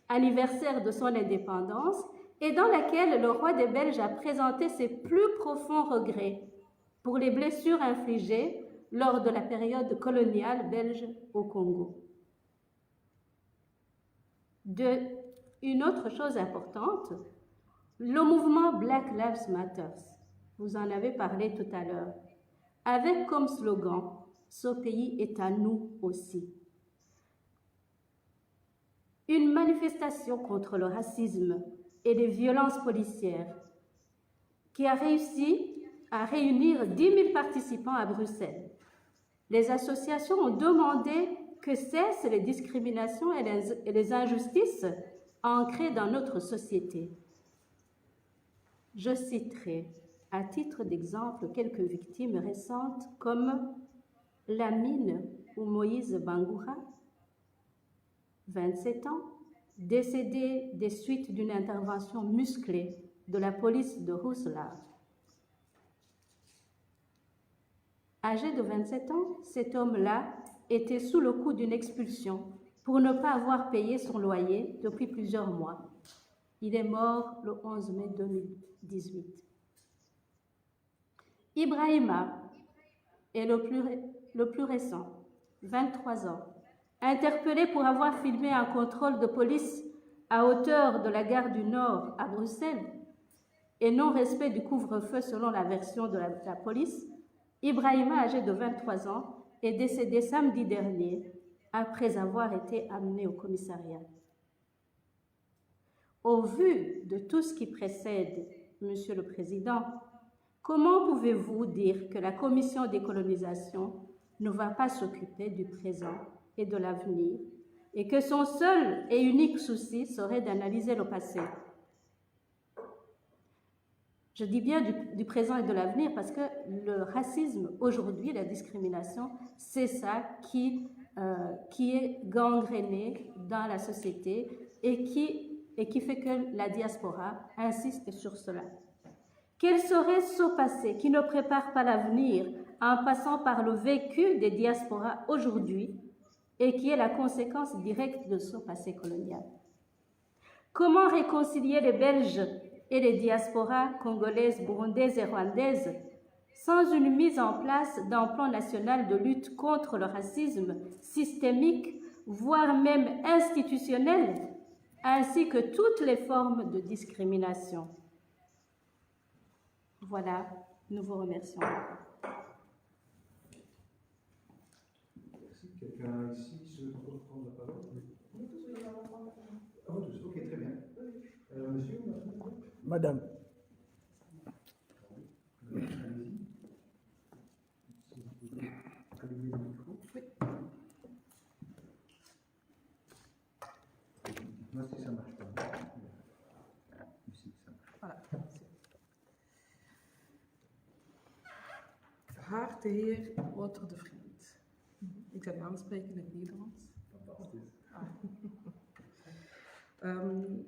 anniversaire de son indépendance, et dans laquelle le roi des Belges a présenté ses plus profonds regrets pour les blessures infligées lors de la période coloniale belge au Congo. Une autre chose importante, le mouvement Black Lives Matter, vous en avez parlé tout à l'heure, avec comme slogan « Ce pays est à nous aussi ». Une manifestation contre le racisme et les violences policières qui a réussi à réunir 10 000 participants à Bruxelles. Les associations ont demandé que cessent les discriminations et les injustices ancrées dans notre société. Je citerai à titre d'exemple quelques victimes récentes comme Lamine ou Moïse Bangoura, 27 ans, décédé des suites d'une intervention musclée de la police de Rousselard. Âgé de 27 ans, cet homme-là était sous le coup d'une expulsion pour ne pas avoir payé son loyer depuis plusieurs mois. Il est mort le 11 mai 2018. Ibrahima est le plus récent, 23 ans, interpellé pour avoir filmé un contrôle de police à hauteur de la gare du Nord à Bruxelles et non-respect du couvre-feu selon la version de la police. Ibrahima, âgé de 23 ans, est décédé samedi dernier après avoir été amené au commissariat. Au vu de tout ce qui précède, Monsieur le Président, Comment pouvez-vous dire que la commission décolonisation ne va pas s'occuper du présent et de l'avenir et que son seul et unique souci serait d'analyser le passé? Je dis bien du présent et de l'avenir parce que le racisme aujourd'hui, la discrimination, c'est ça qui est gangréné dans la société et qui fait que la diaspora insiste sur cela. Quel serait ce passé qui ne prépare pas l'avenir en passant par le vécu des diasporas aujourd'hui et qui est la conséquence directe de ce passé colonial? Comment réconcilier les Belges et les diasporas congolaises, burundaises et rwandaises sans une mise en place d'un plan national de lutte contre le racisme systémique, voire même institutionnel, ainsi que toutes les formes de discrimination? Voilà, nous vous remercions. Merci. Quelqu'un ici souhaite reprendre la parole? Ah, tous, ok, très bien. Monsieur, Madame. allumez le micro. Dites-moi si ça marche pas. Ici, ça marche. Voilà. Geachte heer Wouter de Vriend. Ik zal u aanspreken in het Nederlands.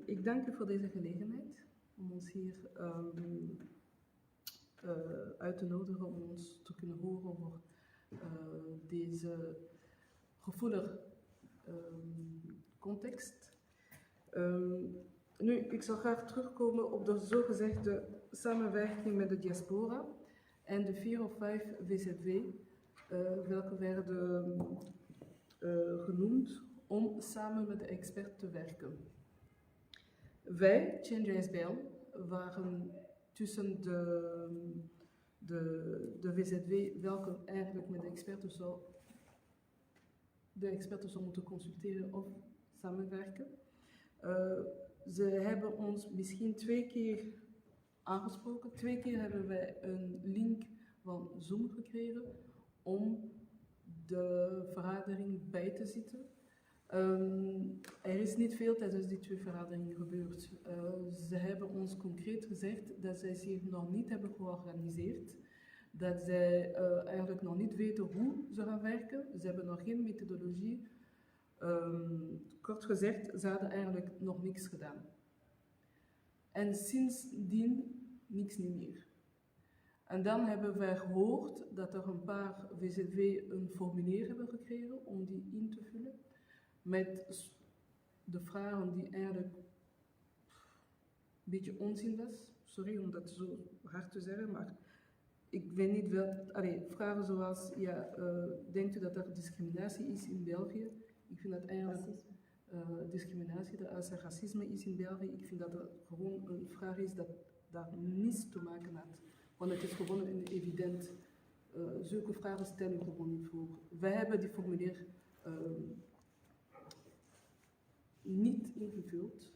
Ik dank u voor deze gelegenheid om ons hier uit te nodigen om ons te kunnen horen over deze gevoelige context. Nu, ik zal graag terugkomen op de zogezegde samenwerking met de diaspora en de 4 of 5 VZW, welke werden genoemd om samen met de expert te werken. Wij, Change ISBL, waren tussen de VZW, welke eigenlijk met de experten zou moeten consulteren of samenwerken. Ze hebben ons misschien 2 keer aangesproken. 2 keer hebben wij een link van Zoom gekregen om de vergadering bij te zitten. Er is niet veel tijdens die 2 vergaderingen gebeurd. Ze hebben ons concreet gezegd dat zij zich nog niet hebben georganiseerd, dat zij eigenlijk nog niet weten hoe ze gaan werken. Ze hebben nog geen methodologie. Kort gezegd, ze hadden eigenlijk nog niks gedaan. En sindsdien niks niet meer. En dan hebben wij gehoord dat er een paar VZW een formulier hebben gekregen om die in te vullen. Met de vragen die eigenlijk een beetje onzin was. Sorry om dat zo hard te zeggen, maar ik weet niet wel. Vragen zoals, denkt u dat er discriminatie is in België? Ik vind dat eigenlijk discriminatie, als er racisme is in België, ik vind dat er gewoon een vraag is dat daar niets te maken had. Want het is gewoon evident. Zulke vragen stellen we gewoon niet voor. Wij hebben die formulier niet ingevuld,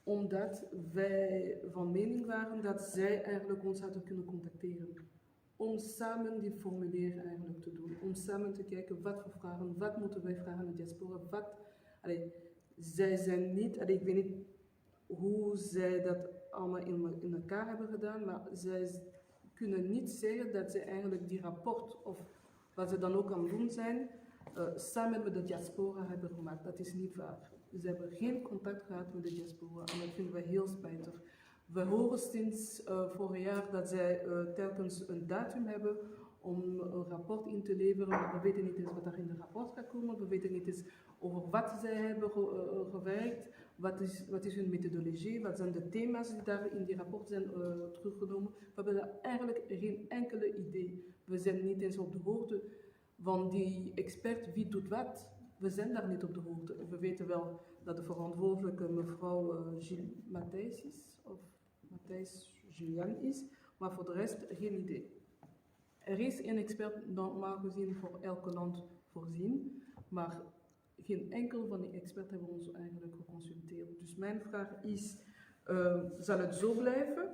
omdat wij van mening waren dat zij eigenlijk ons hadden kunnen contacteren. Om samen die formulier eigenlijk te doen. Om samen te kijken wat voor vragen, wat moeten wij vragen aan de diaspora, zij zijn niet, ik weet niet hoe zij dat allemaal in elkaar hebben gedaan, maar zij kunnen niet zeggen dat zij eigenlijk die rapport, of wat ze dan ook aan het doen zijn, samen met de diaspora hebben gemaakt. Dat is niet waar. Ze hebben geen contact gehad met de diaspora en dat vinden wij heel spijtig. We horen sinds vorig jaar dat zij telkens een datum hebben om een rapport in te leveren, maar we weten niet eens wat er in het rapport gaat komen, we weten niet eens over wat zij hebben gewerkt, wat is hun methodologie, wat zijn de thema's die daar in die rapport zijn teruggenomen. We hebben daar eigenlijk geen enkele idee. We zijn niet eens op de hoogte van die expert, wie doet wat. We zijn daar niet op de hoogte. We weten wel dat de verantwoordelijke mevrouw Gilles Matthijs is, of Matthijs Julian is, maar voor de rest geen idee. Er is een expert normaal gezien voor elke land voorzien, maar geen enkel van die experts hebben ons eigenlijk geconsulteerd. Dus mijn vraag is, zal het zo blijven?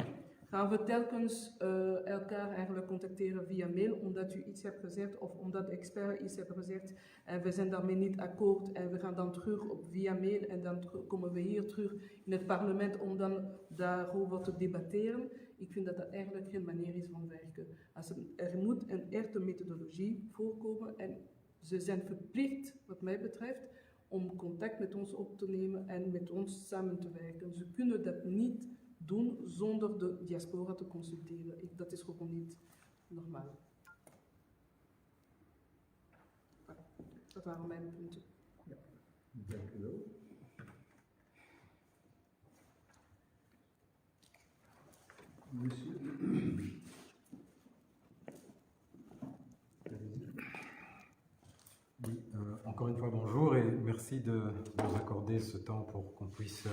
gaan we telkens elkaar eigenlijk contacteren via mail omdat u iets hebt gezegd of omdat de expert iets heeft gezegd en we zijn daarmee niet akkoord en we gaan dan terug via mail en dan komen we hier terug in het parlement om dan daarover te debatteren. Ik vind dat dat eigenlijk geen manier is van werken. Er moet een echte methodologie voorkomen en ze zijn verplicht, wat mij betreft, om contact met ons op te nemen en met ons samen te werken. Ze kunnen dat niet doen zonder de diaspora te consulteren. Dat is gewoon niet normaal. Dat waren mijn punten. Ja, dank u wel. Monsieur. Oui, encore une fois, bonjour et merci de nous accorder ce temps pour qu'on puisse...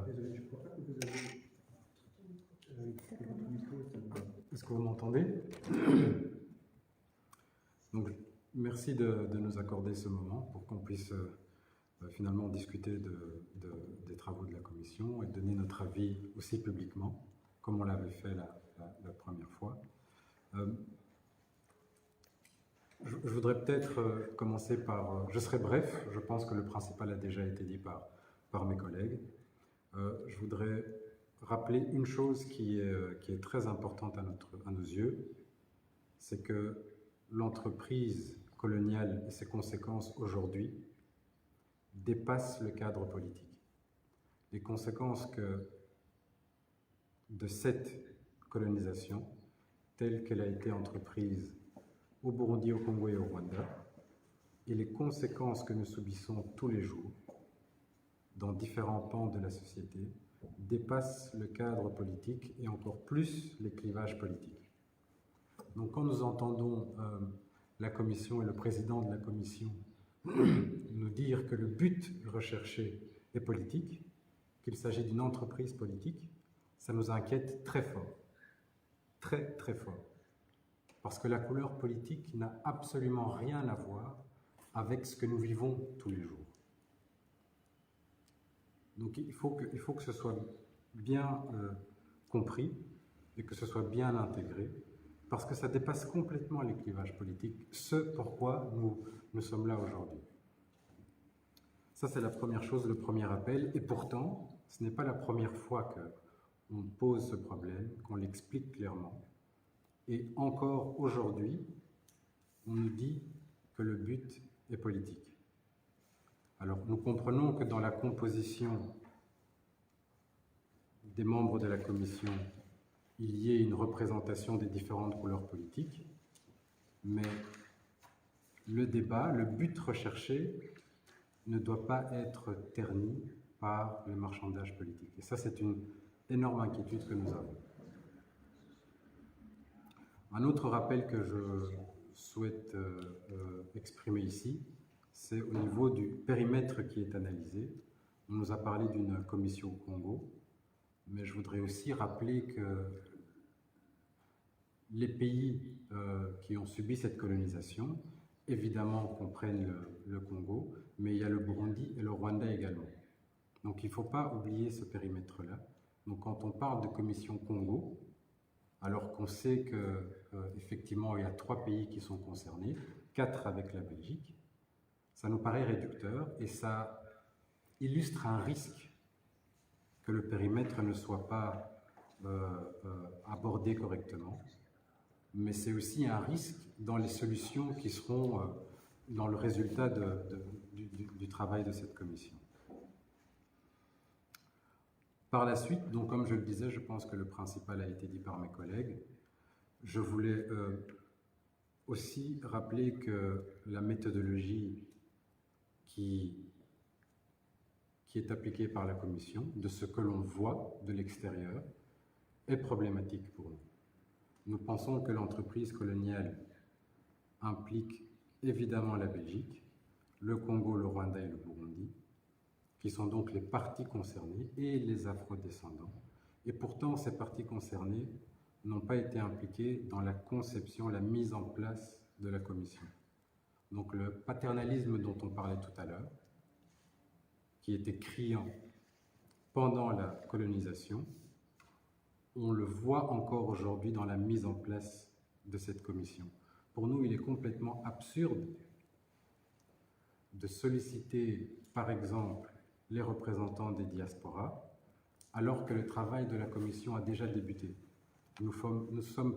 Désolé, je crois pas que vous avez... votre micro est... Est-ce que vous m'entendez? Donc, merci de nous accorder ce moment pour qu'on puisse finalement discuter des travaux de la commission et donner notre avis aussi publiquement, comme on l'avait fait la première fois. Je voudrais peut-être commencer par... je serai bref, je pense que le principal a déjà été dit par mes collègues. Je voudrais rappeler une chose qui est très importante à nos yeux, c'est que l'entreprise coloniale et ses conséquences aujourd'hui dépassent le cadre politique. Les conséquences de cette colonisation, telle qu'elle a été entreprise au Burundi, au Congo et au Rwanda, et les conséquences que nous subissons tous les jours dans différents pans de la société, dépassent le cadre politique et encore plus les clivages politiques. Donc quand nous entendons la Commission et le président de la Commission nous dire que le but recherché est politique, qu'il s'agit d'une entreprise politique, ça nous inquiète très fort, très très fort. Parce que la couleur politique n'a absolument rien à voir avec ce que nous vivons tous les jours. Donc il faut que ce soit bien compris et que ce soit bien intégré, parce que ça dépasse complètement les clivages politiques, ce pourquoi nous sommes là aujourd'hui. Ça, c'est la première chose, le premier appel, et pourtant, ce n'est pas la première fois qu'on pose ce problème, qu'on l'explique clairement. Et encore aujourd'hui, on nous dit que le but est politique. Alors, nous comprenons que dans la composition des membres de la Commission, il y ait une représentation des différentes couleurs politiques, mais le débat, le but recherché, ne doit pas être terni par le marchandage politique. Et ça, c'est une énorme inquiétude que nous avons. Un autre rappel que je souhaite exprimer ici, c'est au niveau du périmètre qui est analysé. On nous a parlé d'une commission au Congo, mais je voudrais aussi rappeler que les pays qui ont subi cette colonisation, évidemment comprennent le Congo, mais il y a le Burundi et le Rwanda également. Donc il ne faut pas oublier ce périmètre-là. Donc quand on parle de commission Congo, alors qu'on sait qu'effectivement il y a 3 pays qui sont concernés, 4 avec la Belgique, ça nous paraît réducteur et ça illustre un risque que le périmètre ne soit pas abordé correctement, mais c'est aussi un risque dans les solutions qui seront dans le résultat du travail de cette commission. Par la suite, donc comme je le disais, je pense que le principal a été dit par mes collègues. Je voulais aussi rappeler que la méthodologie qui est appliquée par la Commission, de ce que l'on voit de l'extérieur, est problématique pour nous. Nous pensons que l'entreprise coloniale implique évidemment la Belgique, le Congo, le Rwanda et le Burundi, qui sont donc les parties concernées, et les afrodescendants. Et pourtant, ces parties concernées n'ont pas été impliquées dans la conception, la mise en place de la Commission. Donc le paternalisme dont on parlait tout à l'heure, qui était criant pendant la colonisation, on le voit encore aujourd'hui dans la mise en place de cette commission. Pour nous, il est complètement absurde de solliciter, par exemple, les représentants des diasporas, alors que le travail de la commission a déjà débuté. Nous faisons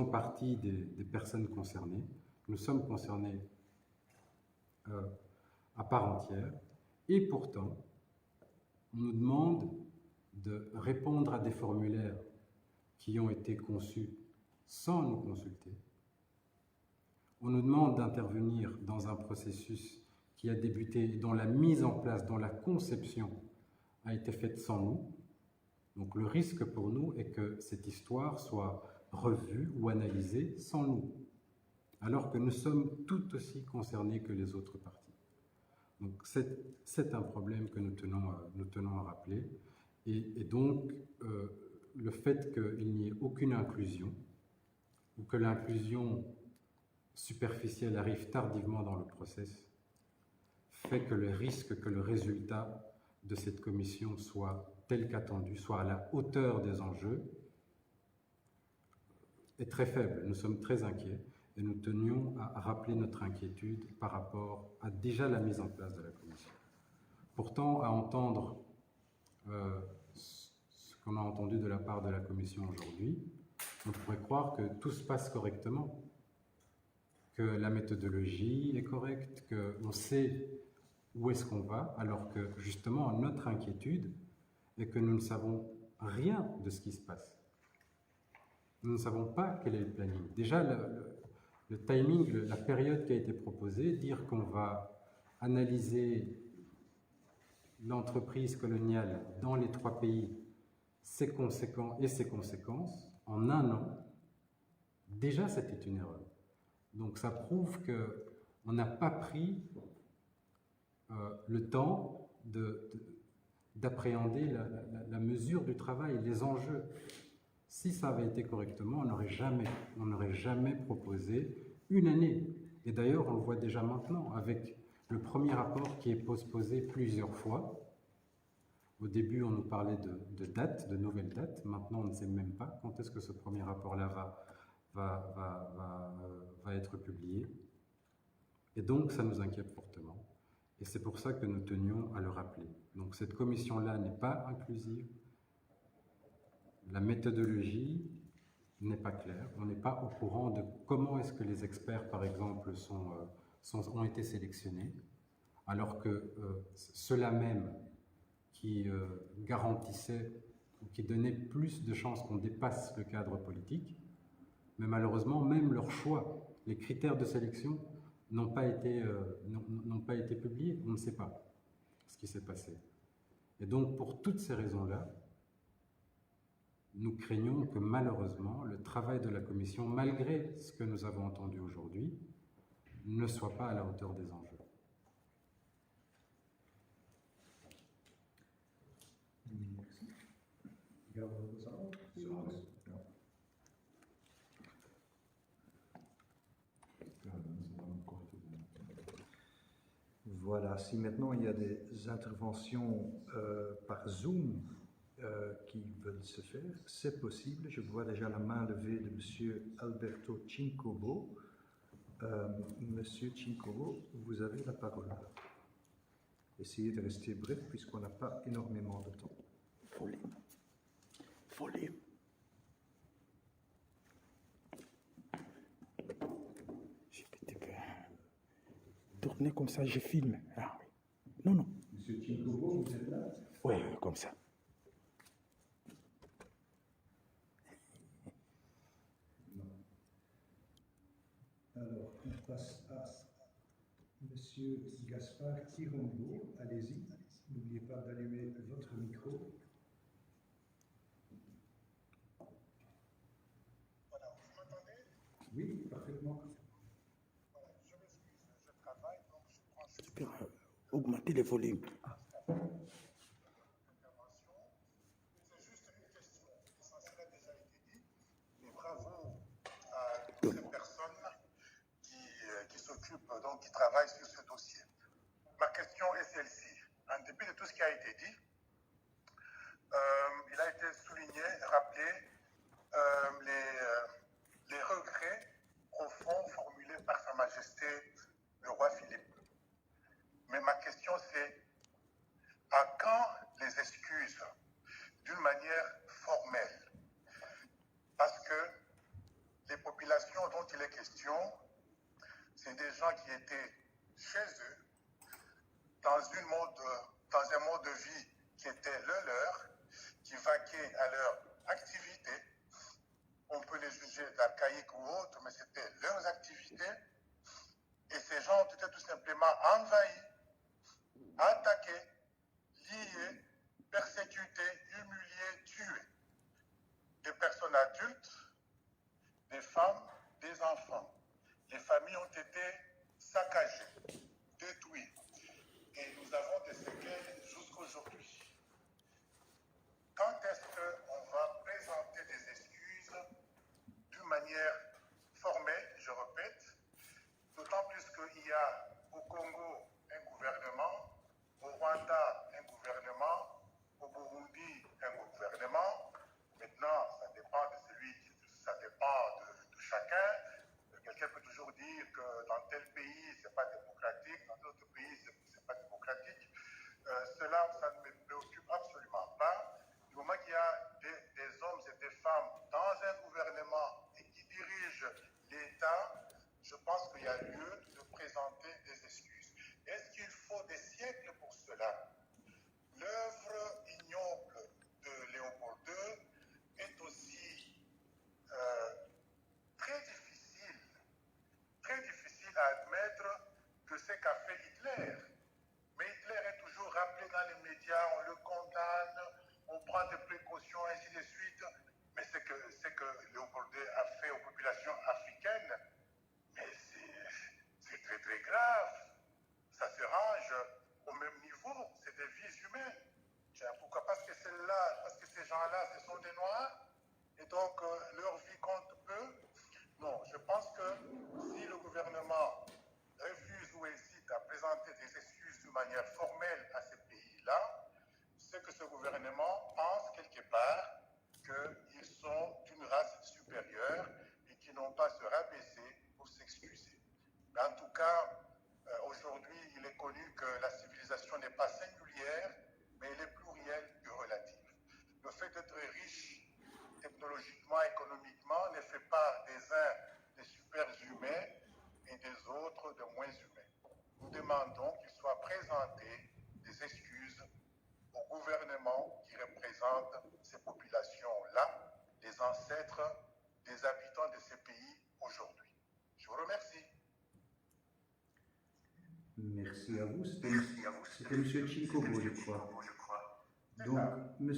partie des personnes concernées. Nous sommes concernés à part entière. Et pourtant, on nous demande de répondre à des formulaires qui ont été conçus sans nous consulter. On nous demande d'intervenir dans un processus qui a débuté, dont la mise en place, dont la conception a été faite sans nous. Donc le risque pour nous est que cette histoire soit revue ou analysée sans nous, alors que nous sommes tout aussi concernés que les autres parties. Donc c'est un problème que nous tenons à rappeler. Et donc le fait qu'il n'y ait aucune inclusion, ou que l'inclusion superficielle arrive tardivement dans le process, fait que le risque que le résultat de cette commission soit tel qu'attendu, soit à la hauteur des enjeux, est très faible. Nous sommes très inquiets et nous tenions à rappeler notre inquiétude par rapport à déjà la mise en place de la commission. Pourtant, à entendre ce qu'on a entendu de la part de la commission aujourd'hui, on pourrait croire que tout se passe correctement, que la méthodologie est correcte, qu'on sait où est-ce qu'on va, alors que justement notre inquiétude est que nous ne savons rien de ce qui se passe. Nous ne savons pas quel est le planning. Déjà, le timing, la période qui a été proposée, dire qu'on va analyser l'entreprise coloniale dans les 3 pays, ses conséquences, en 1 an, déjà c'était une erreur. Donc ça prouve qu'on n'a pas pris le temps d'appréhender la mesure du travail, les enjeux. Si ça avait été correctement, on n'aurait jamais proposé 1 année. Et d'ailleurs, on le voit déjà maintenant, avec le premier rapport qui est posé plusieurs fois. Au début, on nous parlait de dates, de nouvelles dates. Maintenant, on ne sait même pas quand est-ce que ce premier rapport-là va être publié. Et donc, ça nous inquiète fortement. Et c'est pour ça que nous tenions à le rappeler. Donc, cette commission-là n'est pas inclusive. La méthodologie n'est pas claire. On n'est pas au courant de comment est-ce que les experts, par exemple, ont été sélectionnés, alors que ceux-là même qui garantissaient ou qui donnaient plus de chances qu'on dépasse le cadre politique, mais malheureusement, même leur choix, les critères de sélection n'ont pas été publiés. On ne sait pas ce qui s'est passé. Et donc, pour toutes ces raisons-là, nous craignons que malheureusement, le travail de la Commission, malgré ce que nous avons entendu aujourd'hui, ne soit pas à la hauteur des enjeux. Merci. Voilà, si maintenant il y a des interventions par Zoom qui veulent se faire, c'est possible. Je vois déjà la main levée de M. Alberto Cincobo. Monsieur Cincobo, vous avez la parole. Essayez de rester bref puisqu'on n'a pas énormément de temps. Folie. Je peux tourner comme ça, je filme. Ah, oui. Non. Monsieur Cincobo, vous êtes là? Oui, comme ça. Alors, on passe à Monsieur Gaspard Quirongo. Allez-y. N'oubliez pas d'allumer votre micro. Voilà, vous m'entendez? Oui, parfaitement. Voilà, je m'excuse, je travaille, donc je prends juste Tu peux augmenter les volumes. l'intervention. C'est juste une question. L'essentiel a déjà été dit, mais bravo à toutes ces personnes qui s'occupent, donc qui travaillent sur ce dossier. Ma question est celle-ci. En dépit de tout ce qui a été dit, question, c'est des gens qui étaient chez eux, dans un mode de vie qui était le leur, qui vaquaient à leur activité. On peut les juger d'archaïques ou autres, mais c'était leurs activités. Et ces gens ont été tout simplement envahis, attaqués, liés, persécutés, humiliés, tués. Des personnes adultes, des femmes, des enfants. Les familles ont été saccagées, détruites. Et nous avons des séquelles jusqu'aujourd'hui. Quand est-ce qu'on va présenter des excuses d'une manière formelle, je répète, d'autant plus qu'il y a au Congo un gouvernement, au Rwanda un gouvernement, au Burundi un gouvernement. Maintenant, ça dépend de chacun. Quelqu'un peut toujours dire que dans tel pays, ce n'est pas démocratique, dans d'autres pays, ce n'est pas démocratique. Cela, ça ne me préoccupe absolument pas. Du moment qu'il y a des hommes et des femmes dans un gouvernement et qui dirigent l'État, je pense qu'il y a lieu de présenter des excuses. Est-ce qu'il faut des siècles pour cela? L'œuvre ignoble de Léopold II est aussi très difficile à admettre que ce qu'a fait Hitler. Mais Hitler est toujours rappelé dans les médias, on le condamne, on prend des précautions, ainsi de suite. Mais ce que Léopold II a fait aux populations africaines, mais c'est très très grave. Ça se range au même niveau, c'est des vies humaines. Pourquoi? Parce que ces gens-là, ce sont des Noirs, et donc leur vie compte peu. Non, je pense que si le gouvernement refuse ou hésite à présenter des excuses de manière formelle à ces pays-là, c'est que ce gouvernement pense quelque part qu'ils sont d'une race supérieure et qu'ils n'ont pas à se rabaisser pour s'excuser. Mais en tout cas, aujourd'hui, il est connu que la civilisation n'est pas singulière, mais elle est plurielle et relative. Le fait d'être riche technologiquement, économiquement, ne fait pas des uns des super-humains et des autres de moins humains. Nous demandons qu'il soit présenté des excuses au gouvernement qui représente ces populations-là, les ancêtres des habitants de ces pays aujourd'hui. Je vous remercie. Merci à vous. C'était M. Chikobo, je crois. Donc, M.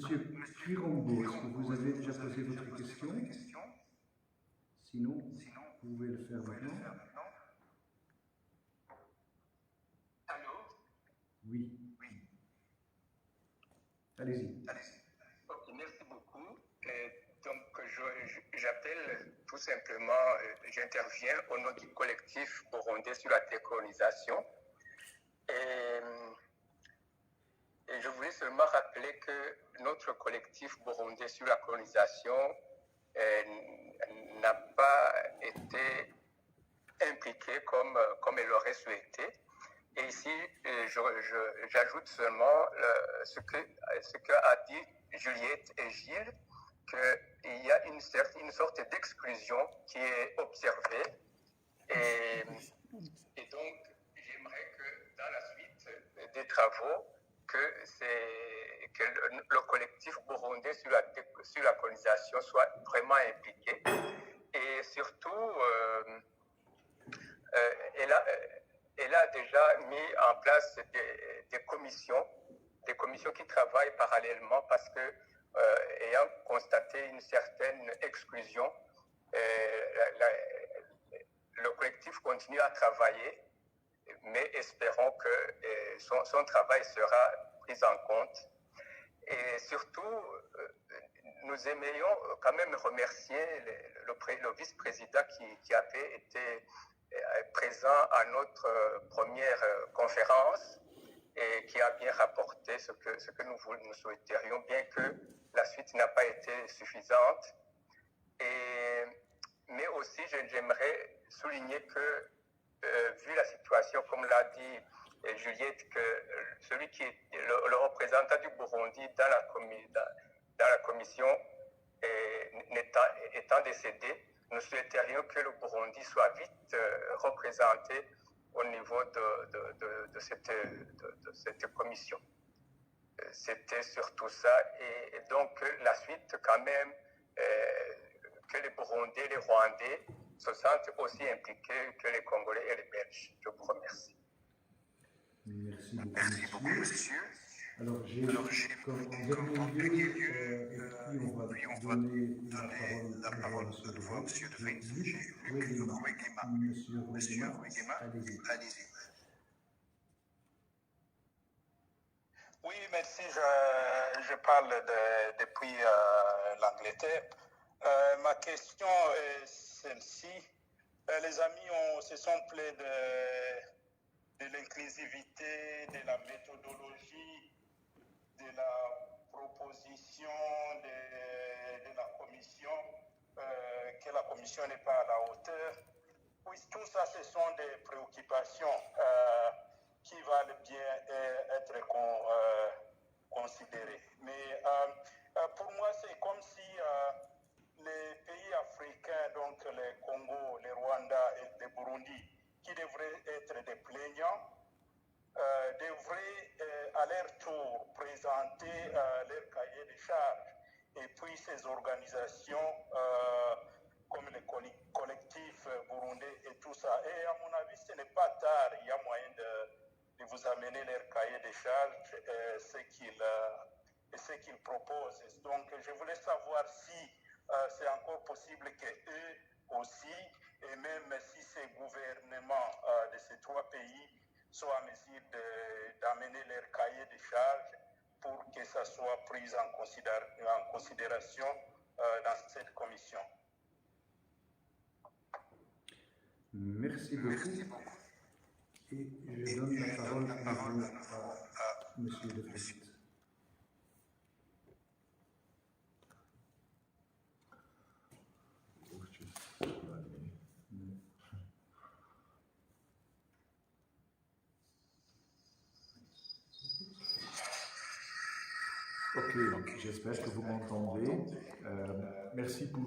Tuirambo, est-ce que vous avez déjà posé votre question? Sinon, vous pouvez le faire maintenant. Allô? Oui. Allez-y. Ok, merci beaucoup. Donc, j'appelle tout simplement, j'interviens au nom du collectif burundais sur la décolonisation. Et je voulais seulement rappeler que notre collectif burundais sur la colonisation n'a pas été impliqué comme elle l'aurait souhaité. Et ici, j'ajoute seulement ce qu'a dit Juliette et Gilles, qu'il y a une sorte d'exclusion qui est observée. Et donc, j'aimerais que dans la suite des travaux, que le collectif burundais sur la colonisation soit vraiment impliqué. Et surtout, elle a déjà mis en place des commissions qui travaillent parallèlement parce que, ayant constaté une certaine exclusion, le collectif continue à travailler, mais espérons que son travail sera pris en compte. Et surtout, nous aimerions quand même remercier le vice-président qui avait été présent à notre première conférence et qui a bien rapporté ce que nous souhaiterions, bien que la suite n'a pas été suffisante. Mais aussi, j'aimerais souligner que, vu la situation, comme l'a dit Juliette, que celui qui est le représentant du Burundi dans la commission étant décédé, nous souhaiterions que le Burundi soit vite représenté au niveau de cette commission. C'était surtout ça. Et donc, la suite, quand même, que les Burundais, les Rwandais se sentent aussi impliqués que les Congolais et les Belges. Je vous remercie. Merci beaucoup, monsieur. Alors, j'ai comme en dernier lieu, et puis on va donner la parole à monsieur de Veit. Monsieur Ruegema, allez-y. Oui, merci. Je parle depuis l'Angleterre. Ma question est celle-ci. Les amis se sont plaints de l'inclusivité, de la méthodologie, de la proposition de la commission, que la commission n'est pas à la hauteur. Oui, tout ça, ce sont des préoccupations qui valent bien être considérées. Mais pour moi, c'est comme si les pays africains, donc le Congo, le Rwanda et le Burundi, qui devraient être des plaignants, devraient à leur tour présenter leur cahier de charges. Et puis ces organisations, comme les collectifs burundais et tout ça. Et à mon avis, ce n'est pas tard, il y a moyen de vous amener leur cahier de charges, ce qu'ils proposent. Donc je voulais savoir si c'est encore possible qu'eux aussi, et même si ces gouvernements de ces trois pays soient en mesure d'amener leur cahier de charges pour que ça soit pris en considération dans cette commission. Merci beaucoup. Et je donne la parole à monsieur de Veit. Ok, j'espère que vous m'entendez. Merci pour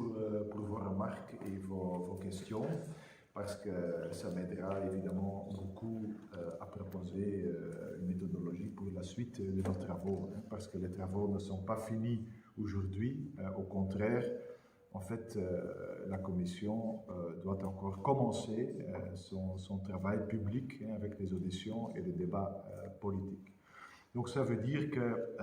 vos remarques et vos questions, parce que ça m'aidera évidemment beaucoup à proposer une méthodologie pour la suite de nos travaux, parce que les travaux ne sont pas finis aujourd'hui. Au contraire, en fait, la Commission doit encore commencer son travail public avec les auditions et les débats politiques. Donc ça veut dire que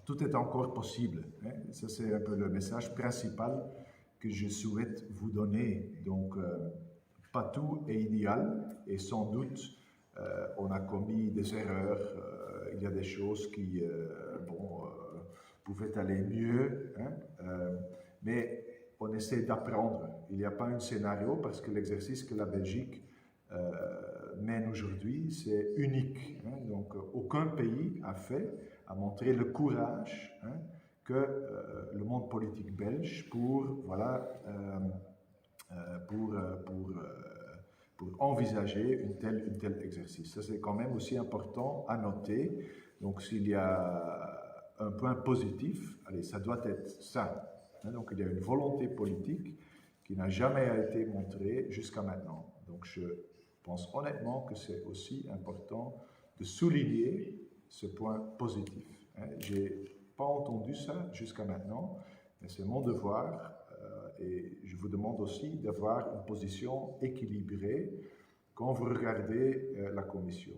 tout est encore possible. Ça, c'est un peu le message principal que je souhaite vous donner. Donc, pas tout est idéal et sans doute, on a commis des erreurs. Il y a des choses qui, pouvaient aller mieux. Mais on essaie d'apprendre. Il n'y a pas un scénario parce que l'exercice que la Belgique mène aujourd'hui, c'est unique. Donc, aucun pays a montré le courage que le monde politique belge pour envisager un tel exercice. Ça, c'est quand même aussi important à noter. Donc, s'il y a un point positif, allez, ça doit être ça. Donc, il y a une volonté politique qui n'a jamais été montrée jusqu'à maintenant. Donc, je pense honnêtement que c'est aussi important de souligner ce point positif. Je n'ai pas entendu ça jusqu'à maintenant, mais c'est mon devoir et je vous demande aussi d'avoir une position équilibrée quand vous regardez la Commission.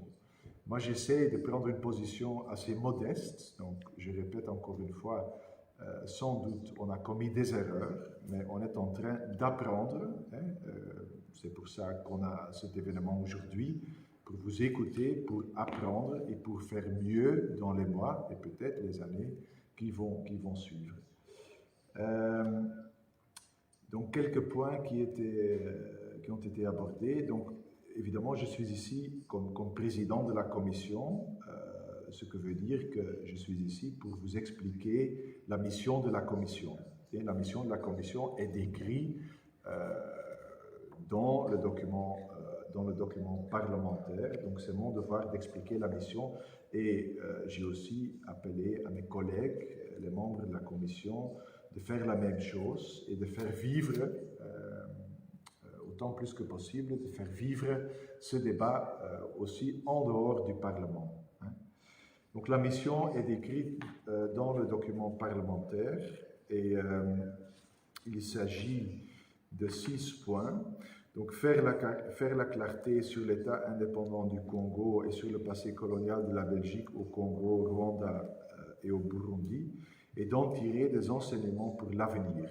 Moi, j'essaie de prendre une position assez modeste, donc je répète encore une fois, sans doute on a commis des erreurs, mais on est en train d'apprendre. C'est pour ça qu'on a cet événement aujourd'hui, pour vous écouter, pour apprendre et pour faire mieux dans les mois et peut-être les années qui vont suivre. Donc, quelques points qui ont été abordés. Donc, évidemment, je suis ici comme président de la commission, ce que veut dire que je suis ici pour vous expliquer la mission de la commission. Et la mission de la commission est décrite dans le document parlementaire. Donc, c'est mon devoir d'expliquer la mission. Et j'ai aussi appelé à mes collègues, les membres de la commission, de faire la même chose et de faire vivre d'autant plus que possible de faire vivre ce débat aussi en dehors du Parlement. Hein. Donc la mission est décrite dans le document parlementaire et il s'agit de 6 points. Donc faire la clarté sur l'État indépendant du Congo et sur le passé colonial de la Belgique au Congo, au Rwanda et au Burundi, et d'en tirer des enseignements pour l'avenir.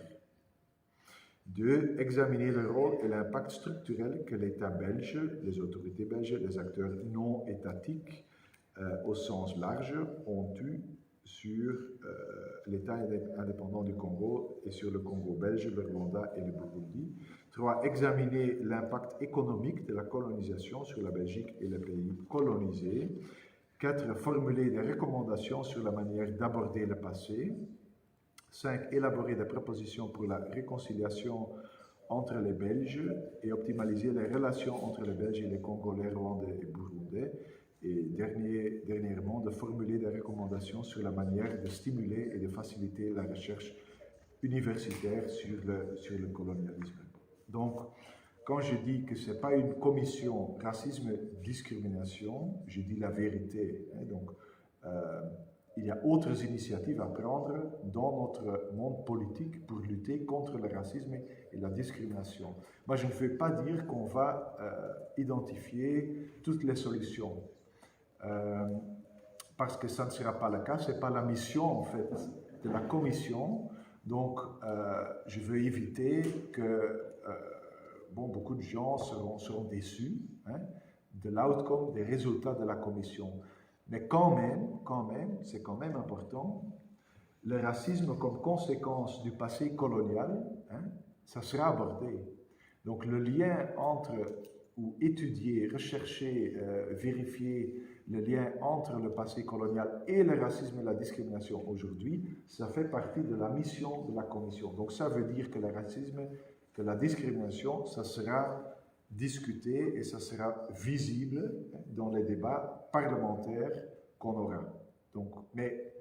2. Examiner le rôle et l'impact structurel que l'État belge, les autorités belges, les acteurs non étatiques au sens large ont eu sur l'État indépendant du Congo et sur le Congo belge, le Rwanda et le Burundi. 3. Examiner l'impact économique de la colonisation sur la Belgique et les pays colonisés. 4. Formuler des recommandations sur la manière d'aborder le passé. 5. Élaborer des propositions pour la réconciliation entre les Belges et optimaliser les relations entre les Belges et les Congolais, Rwandais et Burundais. Et dernièrement, de formuler des recommandations sur la manière de stimuler et de faciliter la recherche universitaire sur le colonialisme. Donc, quand je dis que ce n'est pas une commission racisme-discrimination, je dis la vérité. Hein, donc, il y a d'autres initiatives à prendre dans notre monde politique pour lutter contre le racisme et la discrimination. Moi, je ne veux pas dire qu'on va identifier toutes les solutions. Parce que ça ne sera pas le cas, ce n'est pas la mission en fait de la commission. Donc, je veux éviter que beaucoup de gens seront déçus hein, de l'outcome, des résultats de la commission. Mais quand même, c'est quand même important, le racisme comme conséquence du passé colonial, hein, ça sera abordé. Donc le lien entre, ou étudier, rechercher, vérifier le lien entre le passé colonial et le racisme et la discrimination aujourd'hui, ça fait partie de la mission de la commission. Donc ça veut dire que le racisme, que la discrimination, ça sera discuté et ça sera visible dans les débats parlementaires qu'on aura. Donc, mais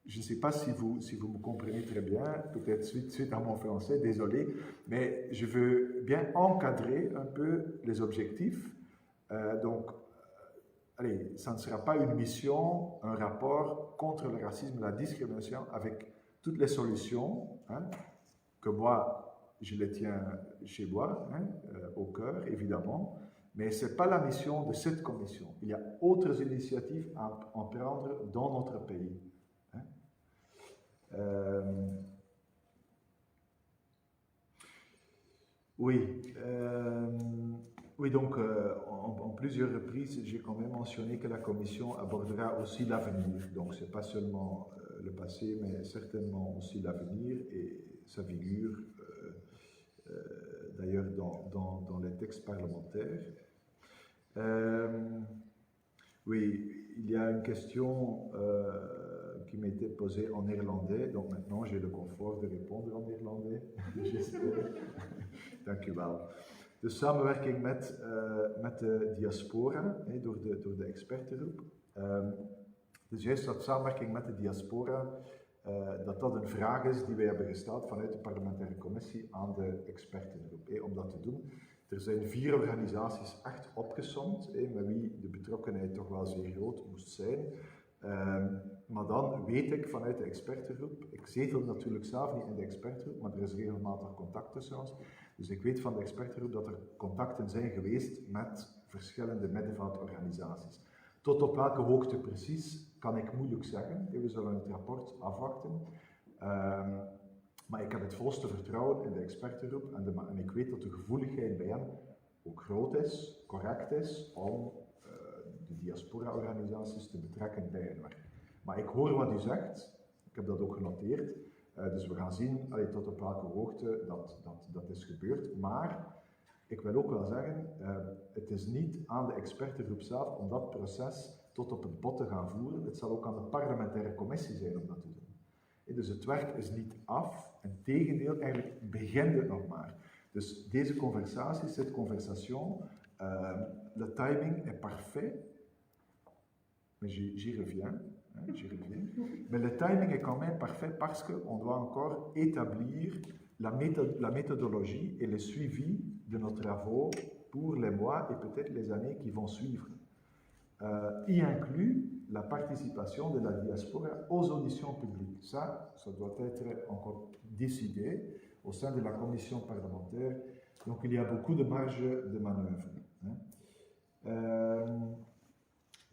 je ne sais pas si vous me comprenez très bien, peut-être suite à mon français, désolé, mais je veux bien encadrer un peu les objectifs. Allez, ça ne sera pas une mission, un rapport contre le racisme et la discrimination avec toutes les solutions hein, que moi, je les tiens chez moi, hein, au cœur, évidemment, mais ce n'est pas la mission de cette commission. Il y a d'autres initiatives à en prendre dans notre pays. Hein. Oui, donc en plusieurs reprises, j'ai quand même mentionné que la commission abordera aussi l'avenir. Donc ce n'est pas seulement le passé, mais certainement aussi l'avenir, et ça figure d'ailleurs dans les textes parlementaires. Oui, il y a une question qui m'était posée en néerlandais, donc maintenant j'ai le confort de répondre en néerlandais, j'espère. Dank u wel. De samenwerking met de diaspora, door de expertengroep. Dus juist dat samenwerking met de diaspora, dat een vraag is die wij hebben gesteld vanuit de parlementaire commissie aan de expertengroep, om dat te doen. Er zijn 4 organisaties echt opgesomd, met wie de betrokkenheid toch wel zeer groot moest zijn. Maar dan weet ik vanuit de expertengroep, ik zetel natuurlijk zelf niet in de expertengroep, maar er is regelmatig contact tussen ons. Dus ik weet van de expertengroep dat er contacten zijn geweest met verschillende middenveldorganisaties. Tot op welke hoogte precies, kan ik moeilijk zeggen. We zullen het rapport afwachten. Maar ik heb het volste vertrouwen in de expertengroep en ik weet dat de gevoeligheid bij hen ook groot is, correct is, om de diaspora-organisaties te betrekken bij hun werk. Maar ik hoor wat u zegt, ik heb dat ook genoteerd, dus we gaan zien tot op welke hoogte dat is gebeurd. Maar ik wil ook wel zeggen, het is niet aan de expertengroep zelf om dat proces tot op het bot te gaan voeren. Het zal ook aan de parlementaire commissie zijn om dat te doen. Dus het werk is niet af, integendeel, eigenlijk begint het nog maar. Dus deze conversatie, cette conversation, le timing est parfait, mais j'y reviens. Mais le timing est quand même parfait parce qu'on doit encore établir la méthodologie et le suivi de nos travaux pour les mois et peut-être les années qui vont suivre. Y inclut la participation de la diaspora aux auditions publiques. Ça doit être encore décidé au sein de la commission parlementaire. Donc il y a beaucoup de marge de manœuvre.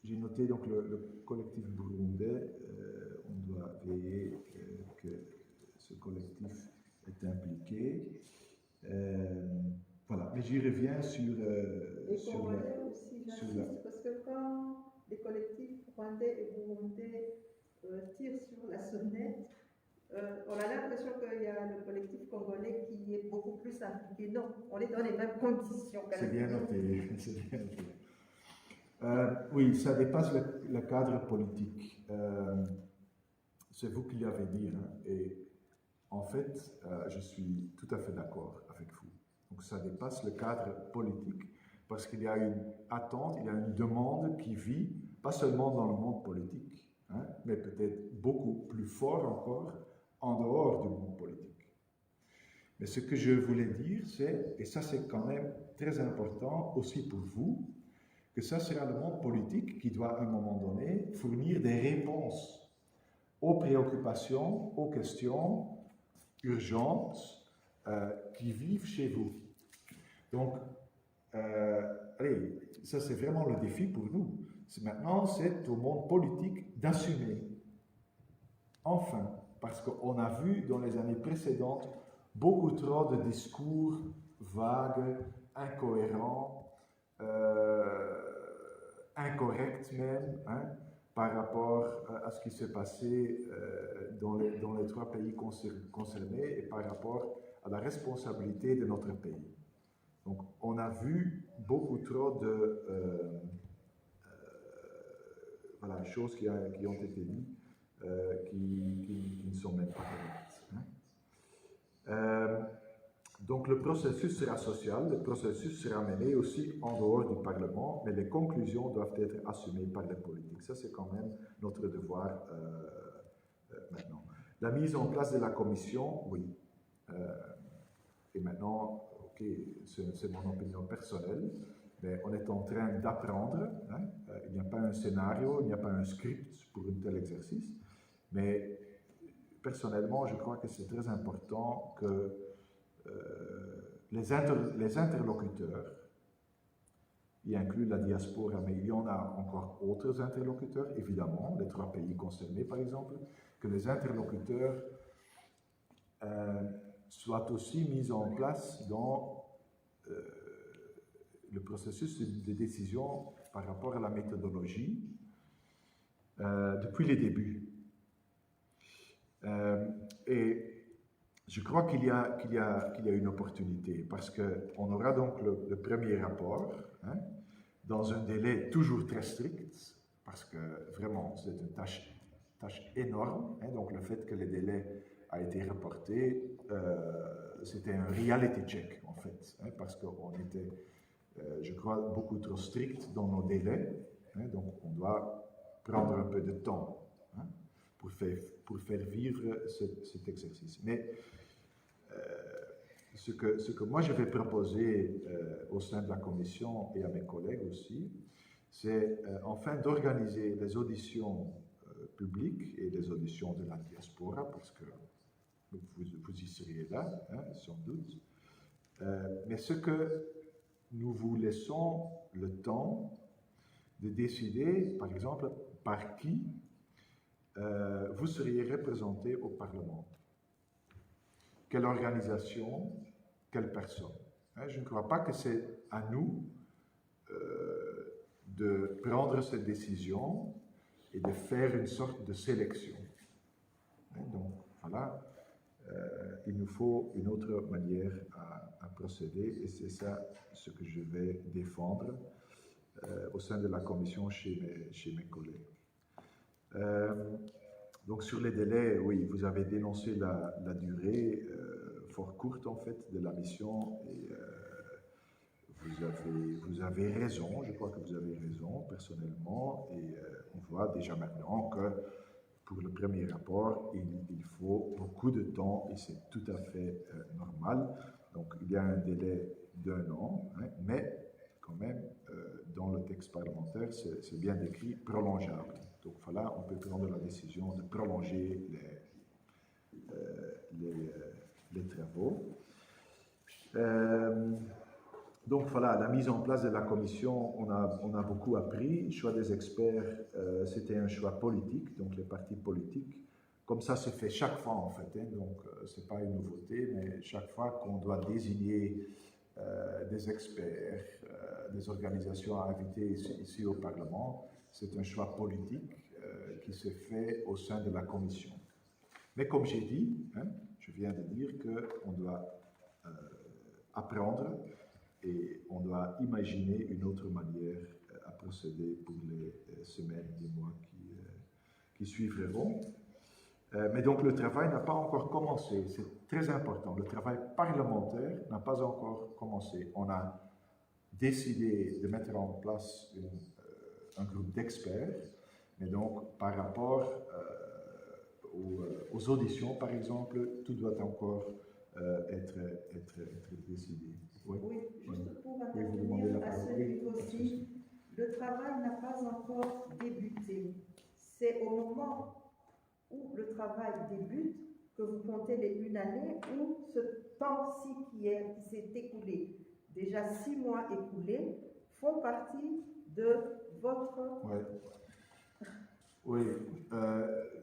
J'ai noté donc le collectif burundais. On doit veiller que ce collectif est impliqué. Voilà, mais j'y reviens sur Congolais aussi, j'insiste, parce que quand les collectifs rwandais et burundais tirent sur la sonnette, on a l'impression qu'il y a le collectif congolais qui est beaucoup plus impliqué. Non, on est dans les mêmes conditions. C'est bien noté, c'est bien noté. Oui, ça dépasse le cadre politique. C'est vous qui l'avez dit, hein, et en fait, je suis tout à fait d'accord avec vous. Donc ça dépasse le cadre politique parce qu'il y a une attente, il y a une demande qui vit, pas seulement dans le monde politique, hein, mais peut-être beaucoup plus fort encore en dehors du monde politique. Mais ce que je voulais dire, c'est, et ça c'est quand même très important aussi pour vous, que ça sera le monde politique qui doit à un moment donné fournir des réponses aux préoccupations, aux questions urgentes qui vivent chez vous. Donc, allez, ça c'est vraiment le défi pour nous. Maintenant, c'est au monde politique d'assumer. Enfin, parce qu'on a vu dans les années précédentes beaucoup trop de discours vagues, incohérents, incorrects même, hein, par rapport à ce qui s'est passé dans les 3 pays concernés et par rapport à la responsabilité de notre pays. Donc, on a vu beaucoup trop de voilà, choses qui ont été dites qui ne sont même pas correctes. Hein. Donc, le processus sera social, le processus sera mené aussi en dehors du Parlement, mais les conclusions doivent être assumées par les politiques. Ça, c'est quand même notre devoir maintenant. La mise en place de la commission, oui. Et maintenant, ok, c'est mon opinion personnelle, mais on est en train d'apprendre. Hein. Il n'y a pas un scénario, il n'y a pas un script pour un tel exercice, mais personnellement, je crois que c'est très important que les interlocuteurs, y inclut la diaspora, mais il y en a encore autres interlocuteurs, évidemment, les 3 pays concernés par exemple, que les interlocuteurs soient aussi mis en place dans le processus de décision par rapport à la méthodologie depuis les débuts. Et je crois qu'il y a une opportunité parce qu'on aura donc le premier rapport, hein, dans un délai toujours très strict, parce que vraiment c'est une tâche énorme, hein, donc le fait que le délai a été reporté, c'était un reality check en fait, hein, parce qu'on était, je crois, beaucoup trop strict dans nos délais, hein, donc on doit prendre un peu de temps, hein, pour faire vivre cet exercice. Mais ce que moi je vais proposer au sein de la commission et à mes collègues aussi, c'est enfin d'organiser les auditions publiques et les auditions de la diaspora, parce que vous y seriez là, hein, sans doute. Mais ce que nous vous laissons le temps de décider, par exemple, par qui vous seriez représenté au Parlement. Quelle organisation, quelle personne. Hein, je ne crois pas que c'est à nous de prendre cette décision et de faire une sorte de sélection. Hein, donc, voilà, il nous faut une autre manière à procéder et c'est ça ce que je vais défendre au sein de la commission chez mes collègues. Donc sur les délais, oui, vous avez dénoncé la durée fort courte en fait de la mission et vous avez raison, je crois que vous avez raison personnellement et on voit déjà maintenant que pour le premier rapport, il faut beaucoup de temps et c'est tout à fait normal. Donc, il y a un délai d'1 an, hein, mais quand même, dans le texte parlementaire, c'est bien décrit prolongeable. Donc, voilà, on peut prendre la décision de prolonger les travaux. Donc voilà, la mise en place de la commission, on a beaucoup appris. Le choix des experts, c'était un choix politique, donc les partis politiques. Comme ça se fait chaque fois en fait, hein, donc ce n'est pas une nouveauté, mais chaque fois qu'on doit désigner des experts, des organisations à inviter ici au Parlement, c'est un choix politique qui se fait au sein de la commission. Mais comme j'ai dit, hein, je viens de dire qu'on doit apprendre et on doit imaginer une autre manière à procéder pour les semaines, les mois qui suivront. Mais donc le travail n'a pas encore commencé, c'est très important. Le travail parlementaire n'a pas encore commencé. On a décidé de mettre en place un groupe d'experts, mais donc par rapport aux auditions, par exemple, tout doit encore être décidé. Oui, juste pour vous demandez intervenir la à parole. ce niveau-ci, le travail n'a pas encore débuté. C'est au moment où le travail débute que vous comptez les 1 année ou ce temps-ci qui s'est écoulé. Déjà 6 mois écoulés font partie de votre... Ouais. Oui,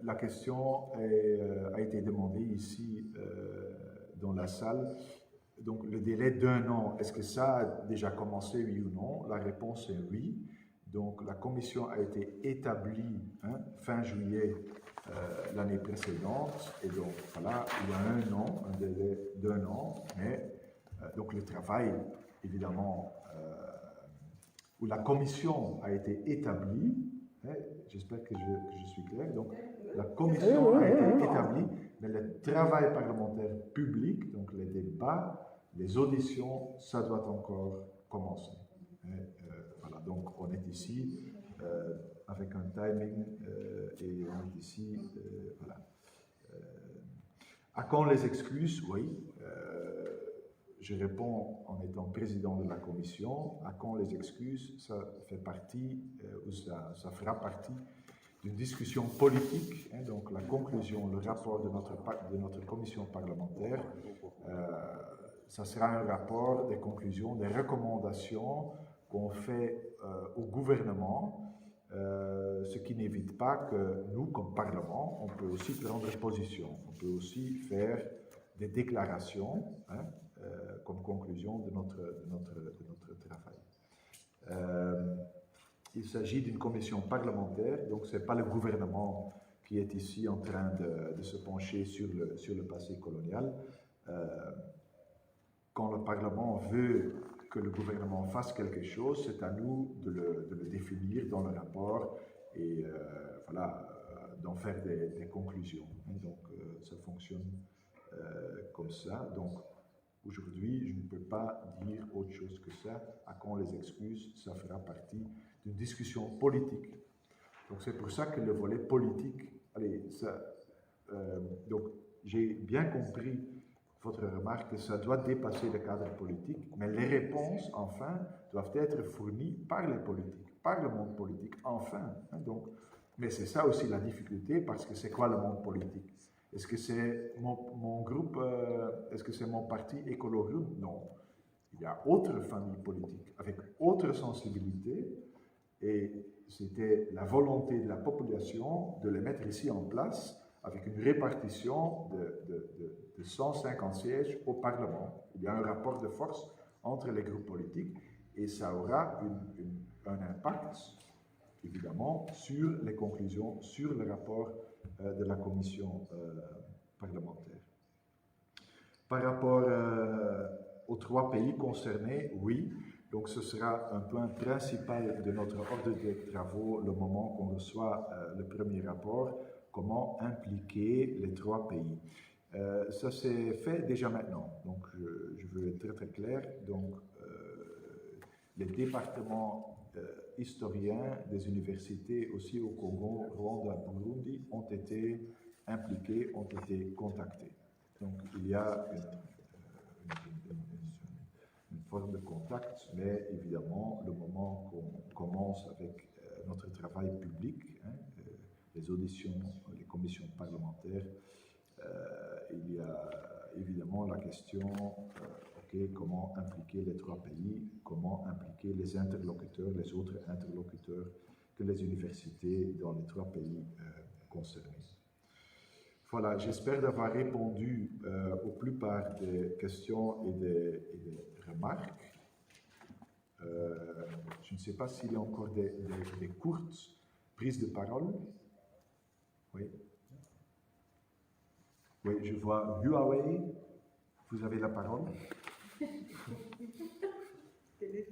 la question a été demandée ici dans la salle. Donc le délai d'1 an, est-ce que ça a déjà commencé, oui ou non? La réponse est oui. Donc la commission a été établie fin juillet l'année précédente, et donc voilà, il y a 1 an, un délai d'1 an, mais donc le travail, évidemment, où la commission a été établie, j'espère que je suis clair, donc la commission a été établie, mais le travail parlementaire public, donc les débats, les auditions, ça doit encore commencer. Voilà, donc on est ici avec un timing et on est ici, voilà. À quand les excuses? Oui. Je réponds en étant président de la commission. À quand les excuses? Ça fait partie, ou ça fera partie d'une discussion politique. Hein, donc la conclusion, le rapport de notre commission parlementaire, ça sera un rapport des conclusions, des recommandations qu'on fait au gouvernement, ce qui n'évite pas que nous, comme Parlement, on peut aussi prendre position. On peut aussi faire des déclarations, hein, comme conclusion de notre travail. Il s'agit d'une commission parlementaire, donc ce n'est pas le gouvernement qui est ici en train de se pencher sur le passé colonial. Quand le Parlement veut que le gouvernement fasse quelque chose, c'est à nous de le définir dans le rapport et voilà, d'en faire des conclusions. Donc ça fonctionne comme ça. Donc aujourd'hui, je ne peux pas dire autre chose que ça. À quand les excuses, ça fera partie d'une discussion politique. Donc c'est pour ça que le volet politique, allez, ça, donc j'ai bien compris votre remarque que ça doit dépasser le cadre politique, mais les réponses, enfin, doivent être fournies par les politiques, par le monde politique, enfin. Hein, donc, mais c'est ça aussi la difficulté, parce que c'est quoi le monde politique? Est-ce que c'est mon groupe, est-ce que c'est mon parti Écolo Group? Non. Il y a autre famille politique, avec autre sensibilité, et c'était la volonté de la population de les mettre ici en place, avec une répartition de 150 sièges au Parlement. Il y a un rapport de force entre les groupes politiques, et ça aura un impact, évidemment, sur les conclusions, sur le rapport de la commission parlementaire. Par rapport aux 3 pays concernés, oui, donc ce sera un point principal de notre ordre de travaux le moment qu'on reçoit le premier rapport, comment impliquer les 3 pays. Ça s'est fait déjà maintenant, donc je veux être très très clair. Donc les départements historiens des universités aussi au Congo, Rwanda, Burundi ont été impliqués, ont été contactés. Donc il y a une forme de contact, mais évidemment, le moment qu'on commence avec notre travail public, les auditions, les commissions parlementaires, il y a évidemment la question comment impliquer les trois pays, comment impliquer les interlocuteurs, les autres interlocuteurs que les universités dans les trois pays concernés. Voilà, j'espère d'avoir répondu aux plupart des questions et des remarques. Je ne sais pas s'il y a encore des courtes prises de parole. Oui. Oui, je vois Huawei, vous avez la parole.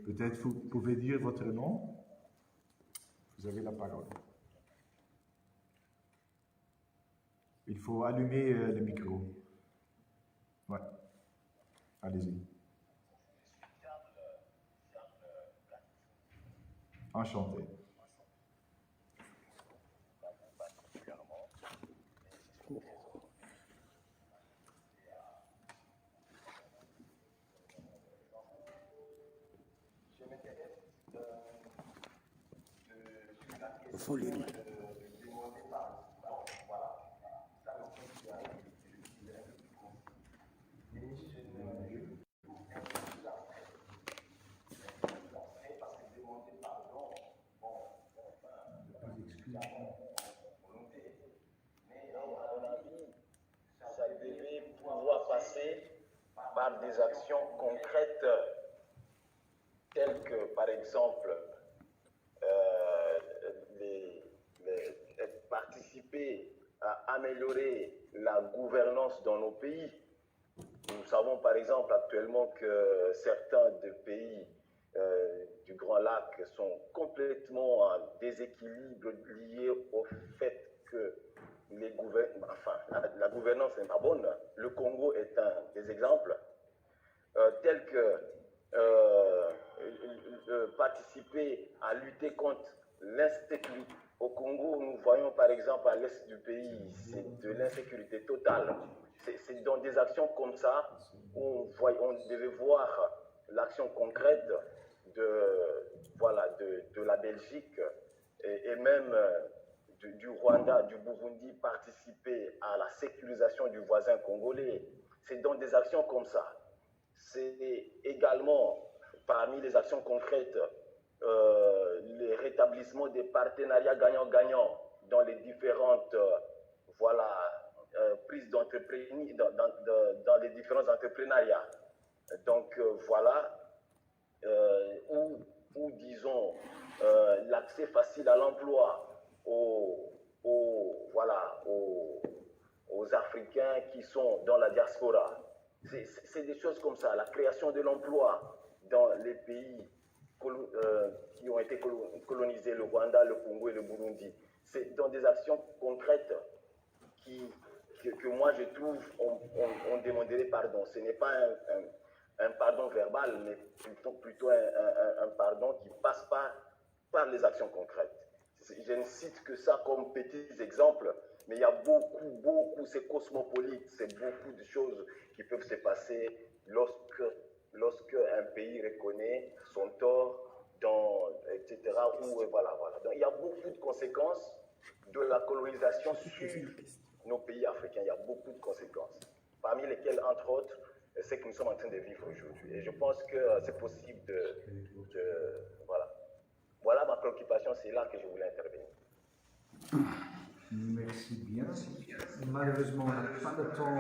Peut-être vous pouvez dire votre nom. Vous avez la parole. Il faut allumer le micro. Ouais. Allez-y. Enchanté. Volume. Ça devait pouvoir passer par des actions concrètes telles que, par exemple, participer à améliorer la gouvernance dans nos pays. Nous savons par exemple actuellement que certains des pays du Grand Lac sont complètement en déséquilibre lié au fait que la gouvernance n'est pas bonne. Le Congo est un des exemples, tels que participer à lutter contre l'insécurité. Au Congo, nous voyons par exemple à l'est du pays, c'est de l'insécurité totale. C'est dans des actions comme ça où on devait voir l'action concrète de la Belgique et même du Rwanda, du Burundi, participer à la sécurisation du voisin congolais. C'est dans des actions comme ça. C'est également parmi les actions concrètes le rétablissement des partenariats gagnant-gagnant dans les différentes prises d'entreprise dans les différents entrepreneuriats. Donc où disons l'accès facile à l'emploi aux Africains qui sont dans la diaspora. C'est des choses comme ça, la création de l'emploi dans les pays qui ont été colonisés, le Rwanda, le Congo et le Burundi. C'est dans des actions concrètes que moi je trouve on demanderait pardon. Ce n'est pas un pardon verbal, mais plutôt un pardon qui passe par les actions concrètes. Je ne cite que ça comme petits exemples, mais il y a beaucoup, c'est cosmopolite, c'est beaucoup de choses qui peuvent se passer lorsque un pays reconnaît son tort, etc. Donc, il y a beaucoup de conséquences de la colonisation sur nos pays africains. Il y a beaucoup de conséquences, parmi lesquelles, entre autres, c'est que nous sommes en train de vivre aujourd'hui. Et je pense que c'est possible Voilà ma préoccupation, c'est là que je voulais intervenir. Merci bien. Malheureusement, on n'a pas le temps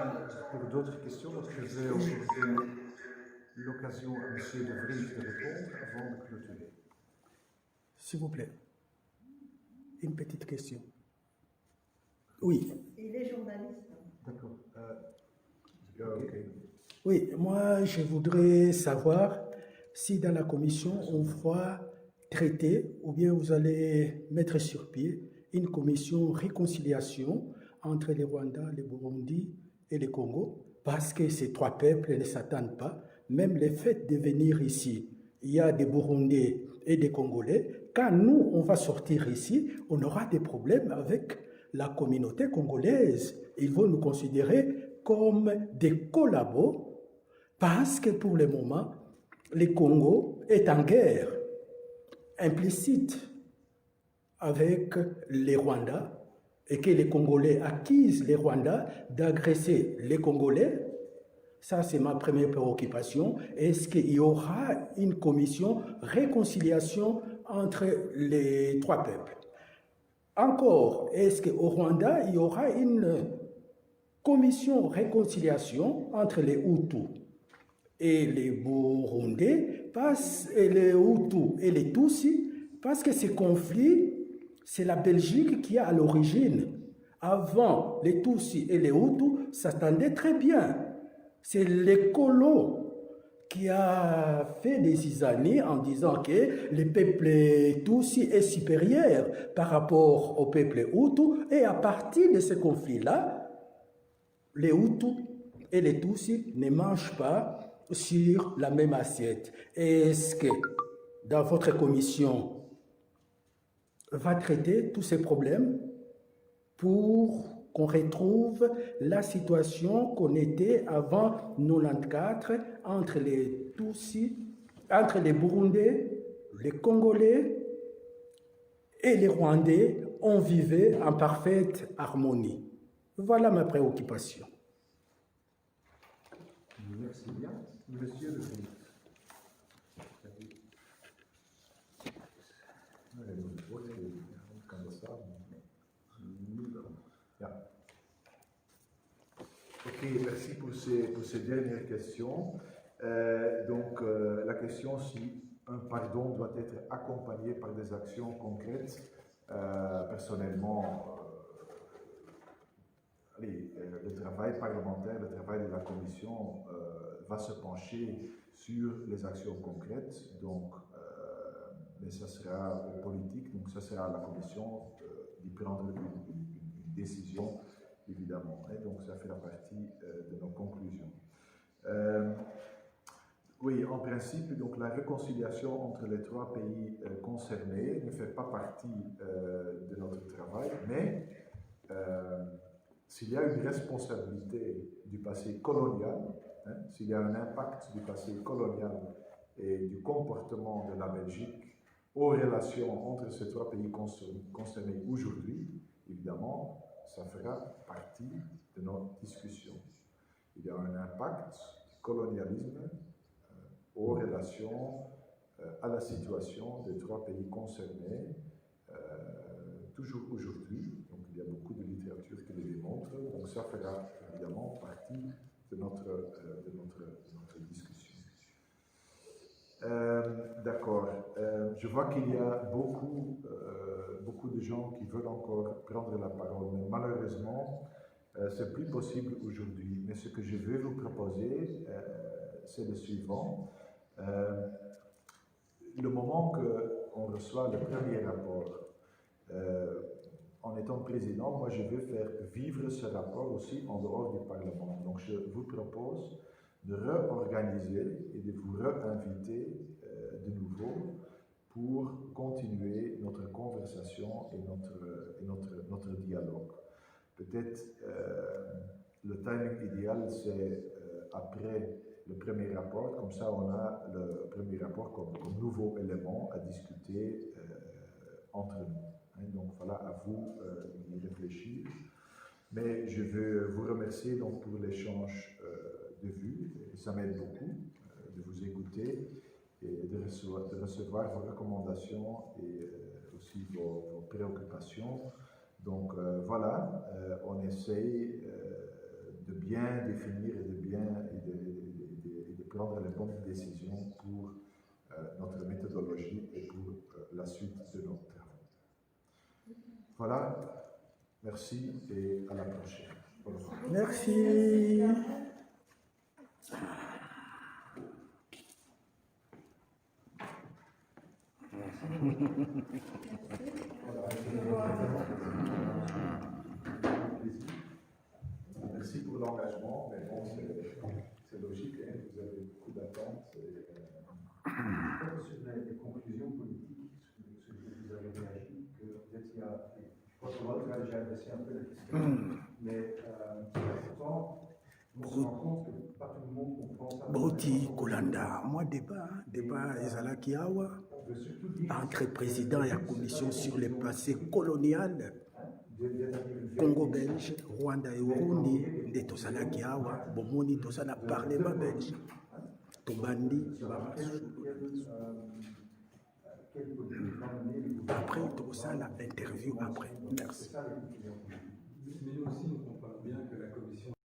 pour d'autres questions, donc je vais offrir l'occasion à M. De Vries de répondre avant de clôturer. S'il vous plaît, une petite question. Oui. Il est journaliste. D'accord. Okay. Oui, moi je voudrais savoir si dans la commission on va traiter ou bien vous allez mettre sur pied une commission réconciliation entre les Rwandais, les Burundi et les Congo, parce que ces trois peuples ne s'attendent pas. Même le fait de venir ici, il y a des Burundais et des Congolais, quand nous, on va sortir ici, on aura des problèmes avec la communauté congolaise. Ils vont nous considérer comme des collabos parce que pour le moment, le Congo est en guerre implicite avec les Rwandais et que les Congolais accusent les Rwandais d'agresser les Congolais. Ça, c'est ma première préoccupation. Est-ce qu'il y aura une commission réconciliation entre les trois peuples? Encore, est-ce qu'au Rwanda, il y aura une commission réconciliation entre les Hutus et les Burundais, et les Hutus et les Tutsis, parce que ces conflits, c'est la Belgique qui est à l'origine. Avant, les Tutsis et les Hutus s'attendaient très bien. C'est les colons qui a fait des zizanies en disant que le peuple Tutsi est supérieur par rapport au peuple Hutu. Et à partir de ce conflit-là, les Hutus et les Tutsis ne mangent pas sur la même assiette. Est-ce que dans votre commission va traiter tous ces problèmes pour qu'on retrouve la situation qu'on était avant 1994 entre les Tutsis, entre les Burundais, les Congolais et les Rwandais, on vivait en parfaite harmonie. Voilà ma préoccupation. Merci bien. Monsieur le ministre. Ok, merci pour ces dernières questions. La question si un pardon doit être accompagné par des actions concrètes. Personnellement, le travail parlementaire, le travail de la commission va se pencher sur les actions concrètes, mais ça sera politique, donc ça sera à la commission d'y prendre une décision, évidemment. Et donc ça fait la partie de nos conclusions. Oui, en principe, donc la réconciliation entre les trois pays concernés ne fait pas partie de notre travail, mais s'il y a une responsabilité du passé colonial, s'il y a un impact du passé colonial et du comportement de la Belgique aux relations entre ces trois pays concernés aujourd'hui, évidemment, ça fera partie de notre discussion. Il y a un impact du colonialisme aux relations, à la situation des trois pays concernés, toujours aujourd'hui. Donc il y a beaucoup de littérature qui le démontre. Donc ça fera évidemment partie de notre discussion. D'accord. Je vois qu'il y a beaucoup de gens qui veulent encore prendre la parole, mais malheureusement, c'est plus possible aujourd'hui. Mais ce que je veux vous proposer, c'est le suivant. Le moment qu'on reçoit le premier rapport, en étant président, moi je veux faire vivre ce rapport aussi en dehors du Parlement. Donc je vous propose de réorganiser et de vous réinviter de nouveau pour continuer notre conversation et notre dialogue. Peut-être le timing idéal, c'est après le premier rapport, comme ça on a le premier rapport comme nouveau élément à discuter entre nous. Donc voilà, à vous d'y réfléchir. Mais je veux vous remercier donc pour l'échange de vues. Ça m'aide beaucoup de vous écouter et de recevoir vos recommandations et aussi vos préoccupations. Donc voilà, on essaye de bien définir et de prendre les bonnes décisions pour notre méthodologie et pour la suite de nos travaux. Voilà, merci et à la prochaine. Merci. Merci pour l'engagement, mais bon, c'est logique, hein, vous avez beaucoup d'attentes. tu as déjà adressé un peu la question, mais pourtant, on se rend compte que pas tout le monde comprend ça. Boti Kolanda, moi débat ezalaki awa entre président et la commission sur le passé colonial Congo belge, Rwanda et Burundi, nde tozalaki awa bomoni toza na parlement belge tobandi après tozala interview après. Merci. Mais nous aussi, nous